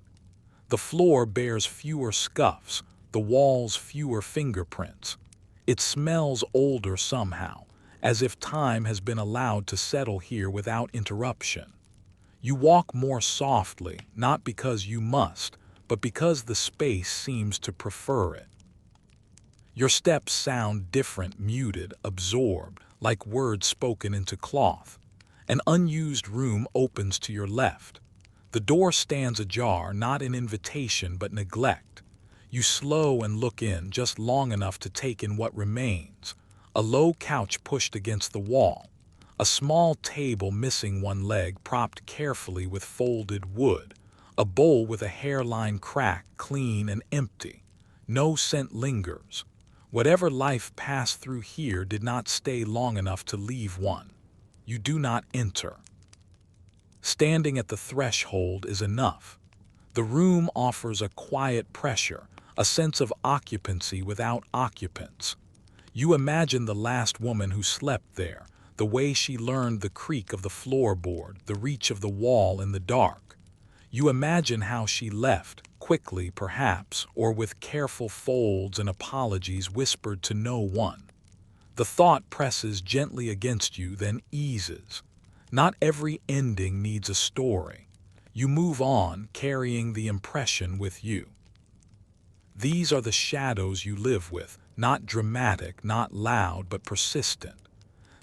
The floor bears fewer scuffs, the walls fewer fingerprints. It smells older somehow, as if time has been allowed to settle here without interruption. You walk more softly, not because you must, but because the space seems to prefer it. Your steps sound different, muted, absorbed, like words spoken into cloth. An unused room opens to your left. The door stands ajar, not an invitation but neglect. You slow and look in just long enough to take in what remains. A low couch pushed against the wall. A small table missing one leg propped carefully with folded wood. A bowl with a hairline crack, clean and empty. No scent lingers. Whatever life passed through here did not stay long enough to leave one. You do not enter. Standing at the threshold is enough. The room offers a quiet pressure, a sense of occupancy without occupants. You imagine the last woman who slept there, the way she learned the creak of the floorboard, the reach of the wall in the dark. You imagine how she left, quickly perhaps, or with careful folds and apologies whispered to no one. The thought presses gently against you, then eases. Not every ending needs a story. You move on, carrying the impression with you. These are the shadows you live with, not dramatic, not loud, but persistent.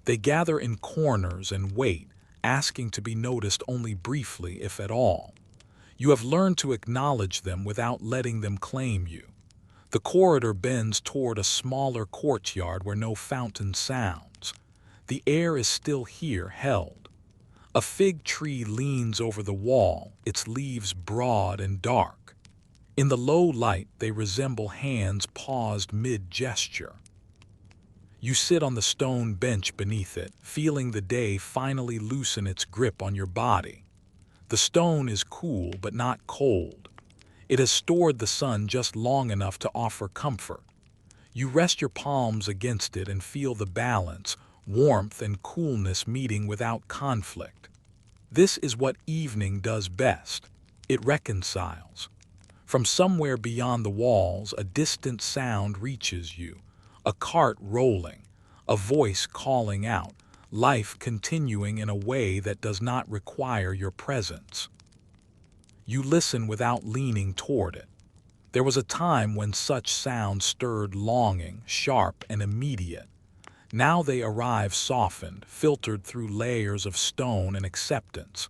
They gather in corners and wait, asking to be noticed only briefly, if at all. You have learned to acknowledge them without letting them claim you. The corridor bends toward a smaller courtyard where no fountain sounds. The air is still here, held. A fig tree leans over the wall, its leaves broad and dark. In the low light, they resemble hands paused mid-gesture. You sit on the stone bench beneath it, feeling the day finally loosen its grip on your body. The stone is cool but not cold. It has stored the sun just long enough to offer comfort. You rest your palms against it and feel the balance, warmth and coolness meeting without conflict. This is what evening does best. It reconciles. From somewhere beyond the walls, a distant sound reaches you. A cart rolling, a voice calling out, life continuing in a way that does not require your presence. You listen without leaning toward it. There was a time when such sounds stirred longing, sharp and immediate. Now they arrive softened, filtered through layers of stone and acceptance.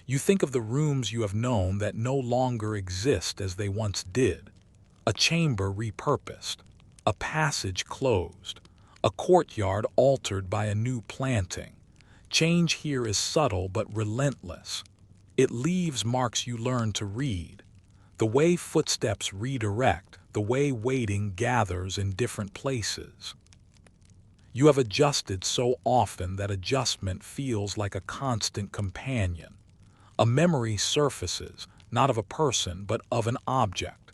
You think of the rooms you have known that no longer exist as they once did. A chamber repurposed, a passage closed, a courtyard altered by a new planting. Change here is subtle but relentless. It leaves marks you learn to read. The way footsteps redirect, the way waiting gathers in different places. You have adjusted so often that adjustment feels like a constant companion. A memory surfaces, not of a person, but of an object.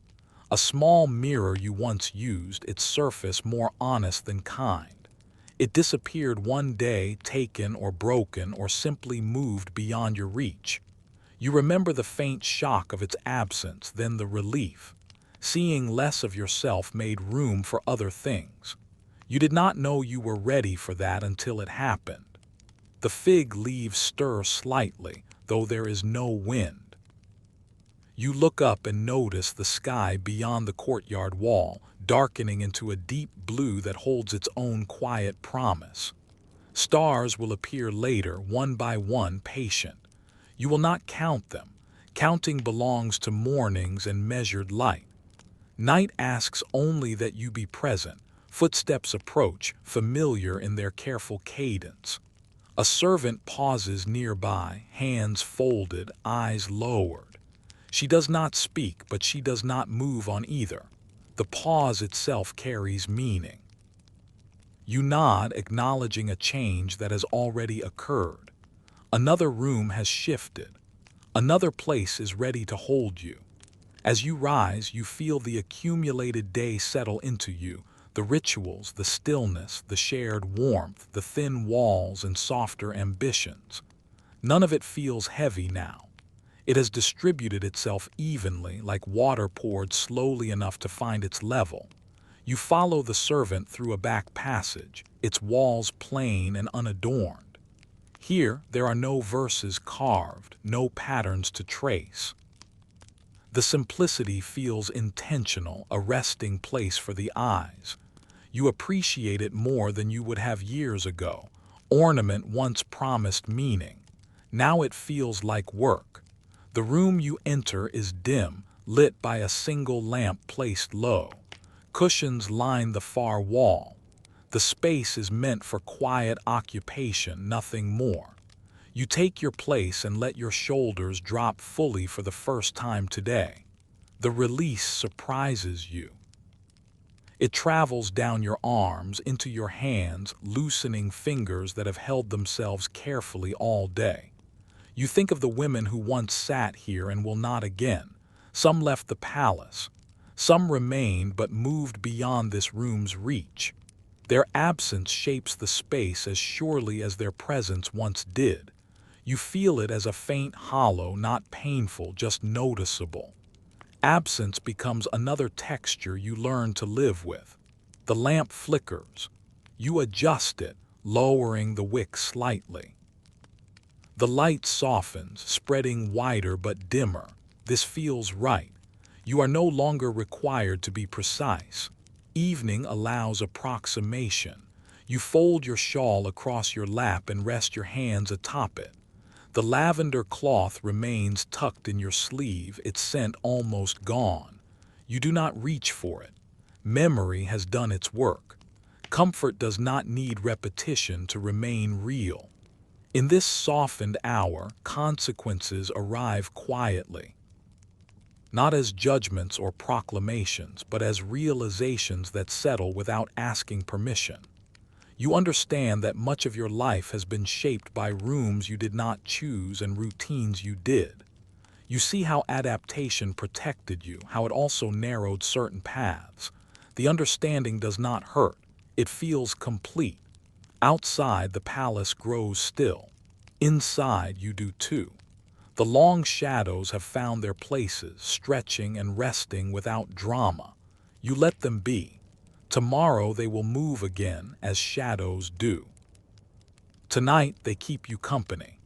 A small mirror you once used, its surface more honest than kind. It disappeared one day, taken or broken or simply moved beyond your reach. You remember the faint shock of its absence, then the relief. Seeing less of yourself made room for other things. You did not know you were ready for that until it happened. The fig leaves stir slightly, though there is no wind. You look up and notice the sky beyond the courtyard wall, darkening into a deep blue that holds its own quiet promise. Stars will appear later, one by one, patient. You will not count them. Counting belongs to mornings and measured light. Night asks only that you be present. Footsteps approach, familiar in their careful cadence. A servant pauses nearby, hands folded, eyes lowered. She does not speak, but she does not move on either. The pause itself carries meaning. You nod, acknowledging a change that has already occurred. Another room has shifted. Another place is ready to hold you. As you rise, you feel the accumulated day settle into you. The rituals, the stillness, the shared warmth, the thin walls and softer ambitions. None of it feels heavy now. It has distributed itself evenly, like water poured slowly enough to find its level. You follow the servant through a back passage, its walls plain and unadorned. Here, there are no verses carved, no patterns to trace. The simplicity feels intentional, a resting place for the eyes. You appreciate it more than you would have years ago. Ornament once promised meaning. Now it feels like work. The room you enter is dim, lit by a single lamp placed low. Cushions line the far wall. The space is meant for quiet occupation, nothing more. You take your place and let your shoulders drop fully for the first time today. The release surprises you. It travels down your arms, into your hands, loosening fingers that have held themselves carefully all day. You think of the women who once sat here and will not again. Some left the palace. Some remained but moved beyond this room's reach. Their absence shapes the space as surely as their presence once did. You feel it as a faint hollow, not painful, just noticeable. Absence becomes another texture you learn to live with. The lamp flickers. You adjust it, lowering the wick slightly. The light softens, spreading wider but dimmer. This feels right. You are no longer required to be precise. Evening allows approximation. You fold your shawl across your lap and rest your hands atop it. The lavender cloth remains tucked in your sleeve, its scent almost gone. You do not reach for it. Memory has done its work. Comfort does not need repetition to remain real. In this softened hour, consequences arrive quietly. Not as judgments or proclamations, but as realizations that settle without asking permission. You understand that much of your life has been shaped by rooms you did not choose and routines you did. You see how adaptation protected you, how it also narrowed certain paths. The understanding does not hurt. It feels complete. Outside, the palace grows still. Inside, you do too. The long shadows have found their places, stretching and resting without drama. You let them be. Tomorrow they will move again, as shadows do. Tonight they keep you company.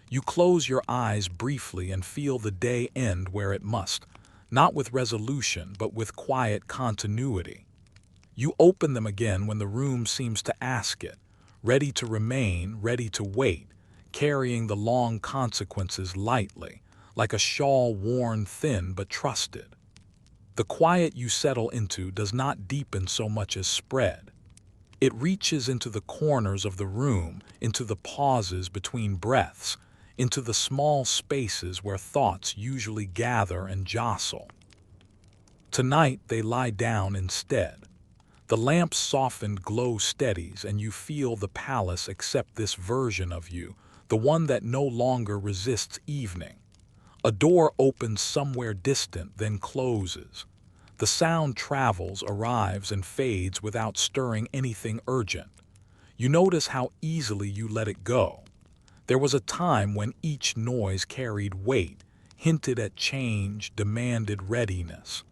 You close your eyes briefly and feel the day end where it must, not with resolution, but with quiet continuity. You open them again when the room seems to ask it, ready to remain, ready to wait, carrying the long consequences lightly, like a shawl worn thin but trusted. The quiet you settle into does not deepen so much as spread. It reaches into the corners of the room, into the pauses between breaths, into the small spaces where thoughts usually gather and jostle. Tonight they lie down instead. The lamp's softened glow steadies and you feel the palace accept this version of you, the one that no longer resists evening. A door opens somewhere distant, then closes. The sound travels, arrives, and fades without stirring anything urgent. You notice how easily you let it go. There was a time when each noise carried weight, hinted at change, demanded readiness.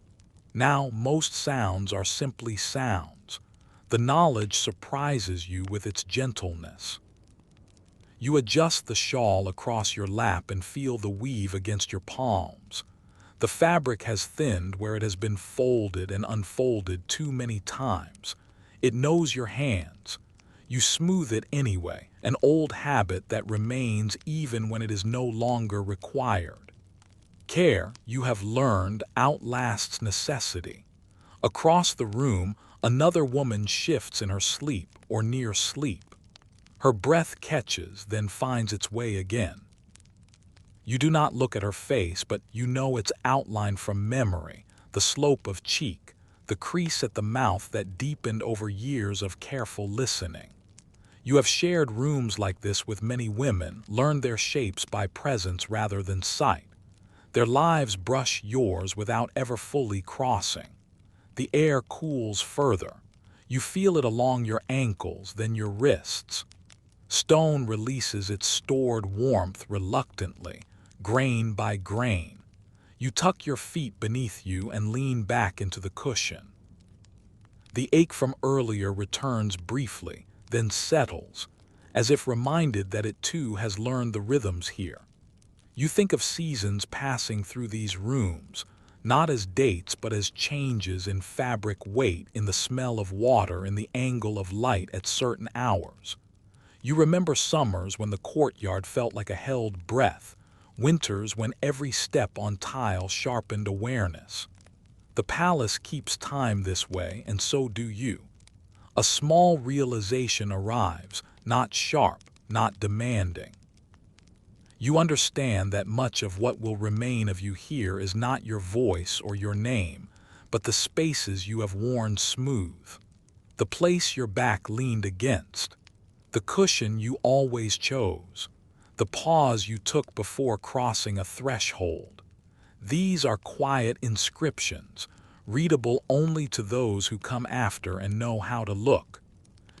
Now most sounds are simply sounds. The knowledge surprises you with its gentleness. You adjust the shawl across your lap and feel the weave against your palms. The fabric has thinned where it has been folded and unfolded too many times. It knows your hands. You smooth it anyway, an old habit that remains even when it is no longer required. Care, you have learned, outlasts necessity. Across the room, another woman shifts in her sleep or near sleep. Her breath catches, then finds its way again. You do not look at her face, but you know its outline from memory, the slope of cheek, the crease at the mouth that deepened over years of careful listening. You have shared rooms like this with many women, learned their shapes by presence rather than sight. Their lives brush yours without ever fully crossing. The air cools further. You feel it along your ankles, then your wrists. Stone releases its stored warmth reluctantly, grain by grain. You tuck your feet beneath you and lean back into the cushion. The ache from earlier returns briefly, then settles, as if reminded that it too has learned the rhythms here. You think of seasons passing through these rooms, not as dates but as changes in fabric weight, in the smell of water, in the angle of light at certain hours. You remember summers when the courtyard felt like a held breath, winters when every step on tile sharpened awareness. The palace keeps time this way, and so do you. A small realization arrives, not sharp, not demanding. You understand that much of what will remain of you here is not your voice or your name, but the spaces you have worn smooth, the place your back leaned against, the cushion you always chose, the pause you took before crossing a threshold. These are quiet inscriptions, readable only to those who come after and know how to look.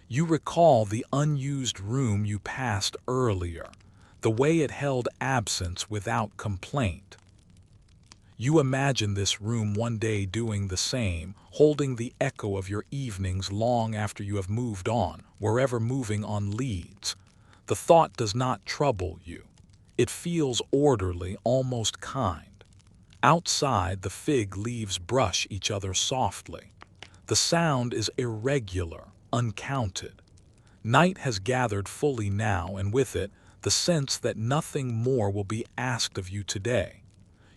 You recall the unused room you passed earlier, the way it held absence without complaint. You imagine this room one day doing the same, holding the echo of your evenings long after you have moved on, wherever moving on leads. The thought does not trouble you. It feels orderly, almost kind. Outside, the fig leaves brush each other softly. The sound is irregular, uncounted. Night has gathered fully now, and with it, the sense that nothing more will be asked of you today.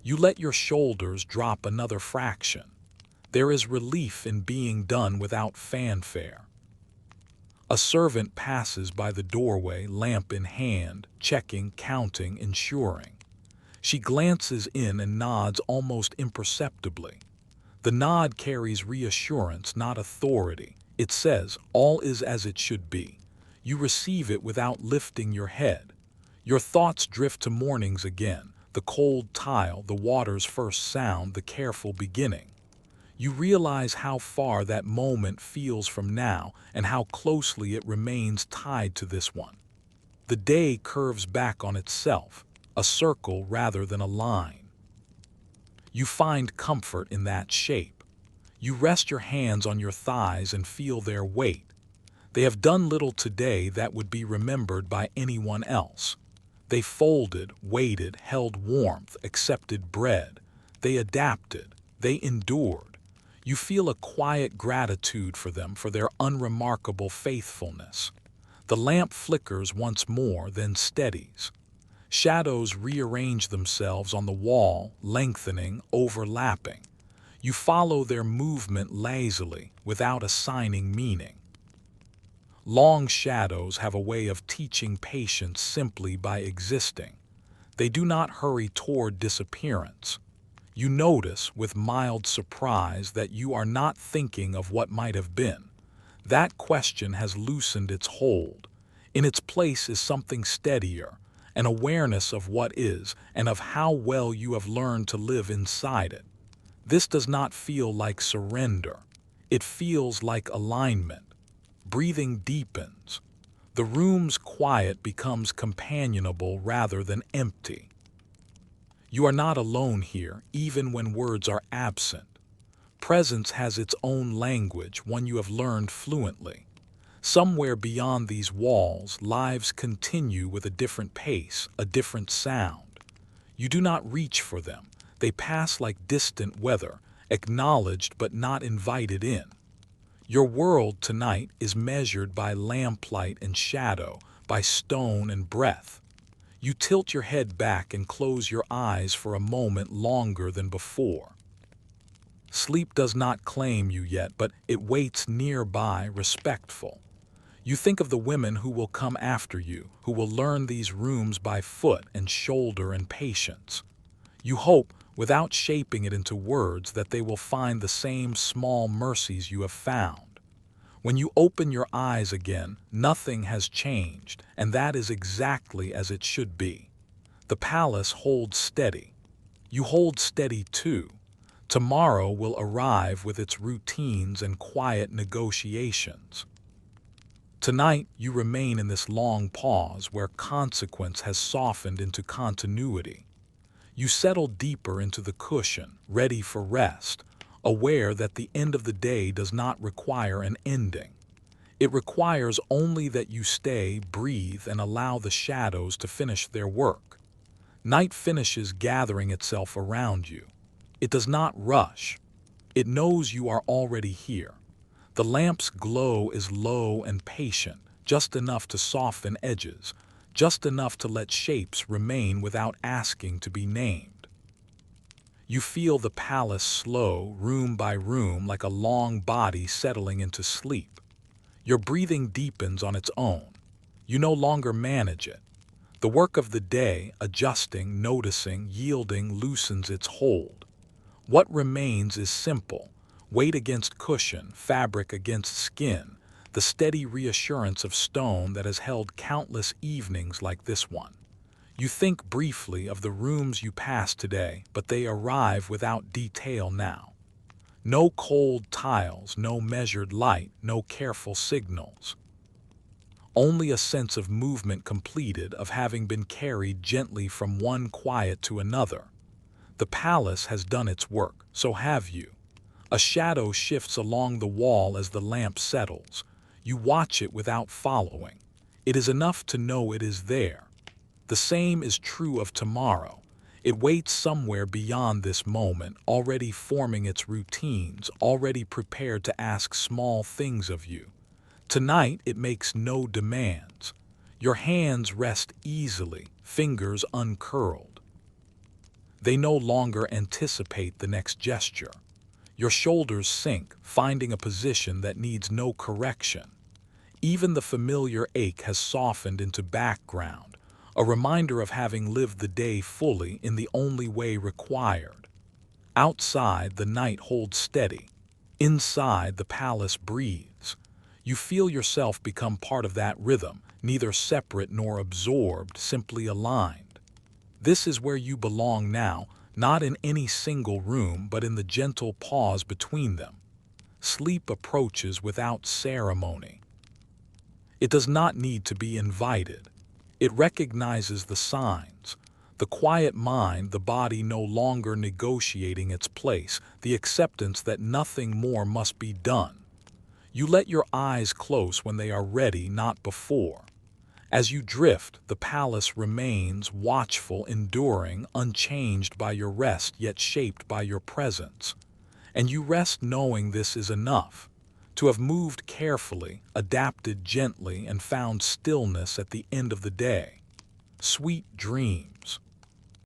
You let your shoulders drop another fraction. There is relief in being done without fanfare. A servant passes by the doorway, lamp in hand, checking, counting, ensuring. She glances in and nods almost imperceptibly. The nod carries reassurance, not authority. It says, all is as it should be. You receive it without lifting your head. Your thoughts drift to mornings again, the cold tile, the water's first sound, the careful beginning. You realize how far that moment feels from now and how closely it remains tied to this one. The day curves back on itself, a circle rather than a line. You find comfort in that shape. You rest your hands on your thighs and feel their weight. They have done little today that would be remembered by anyone else. They folded, waited, held warmth, accepted bread. They adapted. They endured. You feel a quiet gratitude for them, for their unremarkable faithfulness. The lamp flickers once more, then steadies. Shadows rearrange themselves on the wall, lengthening, overlapping. You follow their movement lazily, without assigning meaning. Long shadows have a way of teaching patience simply by existing. They do not hurry toward disappearance. You notice, with mild surprise, that you are not thinking of what might have been. That question has loosened its hold. In its place is something steadier, an awareness of what is and of how well you have learned to live inside it. This does not feel like surrender. It feels like alignment. Breathing deepens. The room's quiet becomes companionable rather than empty. You are not alone here, even when words are absent. Presence has its own language, one you have learned fluently. Somewhere beyond these walls, lives continue with a different pace, a different sound. You do not reach for them. They pass like distant weather, acknowledged but not invited in. Your world tonight is measured by lamplight and shadow, by stone and breath. You tilt your head back and close your eyes for a moment longer than before. Sleep does not claim you yet, but it waits nearby, respectful. You think of the women who will come after you, who will learn these rooms by foot and shoulder and patience. You hope, without shaping it into words, that they will find the same small mercies you have found. When you open your eyes again, nothing has changed, and that is exactly as it should be. The palace holds steady. You hold steady too. Tomorrow will arrive with its routines and quiet negotiations. Tonight, you remain in this long pause where consequence has softened into continuity. You settle deeper into the cushion, ready for rest, aware that the end of the day does not require an ending. It requires only that you stay, breathe, and allow the shadows to finish their work. Night finishes gathering itself around you. It does not rush. It knows you are already here. The lamp's glow is low and patient, just enough to soften edges, just enough to let shapes remain without asking to be named. You feel the palace slow, room by room, like a long body settling into sleep. Your breathing deepens on its own. You no longer manage it. The work of the day, adjusting, noticing, yielding, loosens its hold. What remains is simple: weight against cushion, fabric against skin, the steady reassurance of stone that has held countless evenings like this one. You think briefly of the rooms you passed today, but they arrive without detail now. No cold tiles, no measured light, no careful signals. Only a sense of movement completed, of having been carried gently from one quiet to another. The palace has done its work, so have you. A shadow shifts along the wall as the lamp settles. You watch it without following. It is enough to know it is there. The same is true of tomorrow. It waits somewhere beyond this moment, already forming its routines, already prepared to ask small things of you. Tonight it makes no demands. Your hands rest easily, fingers uncurled. They no longer anticipate the next gesture. Your shoulders sink, finding a position that needs no correction. Even the familiar ache has softened into background, a reminder of having lived the day fully in the only way required. Outside, the night holds steady. Inside, the palace breathes. You feel yourself become part of that rhythm, neither separate nor absorbed, simply aligned. This is where you belong now, not in any single room, but in the gentle pause between them. Sleep approaches without ceremony. It does not need to be invited. It recognizes the signs. The quiet mind, the body no longer negotiating its place, the acceptance that nothing more must be done. You let your eyes close when they are ready, not before. As you drift, the palace remains watchful, enduring, unchanged by your rest, yet shaped by your presence. And you rest knowing this is enough. To have moved carefully, adapted gently, and found stillness at the end of the day. Sweet dreams.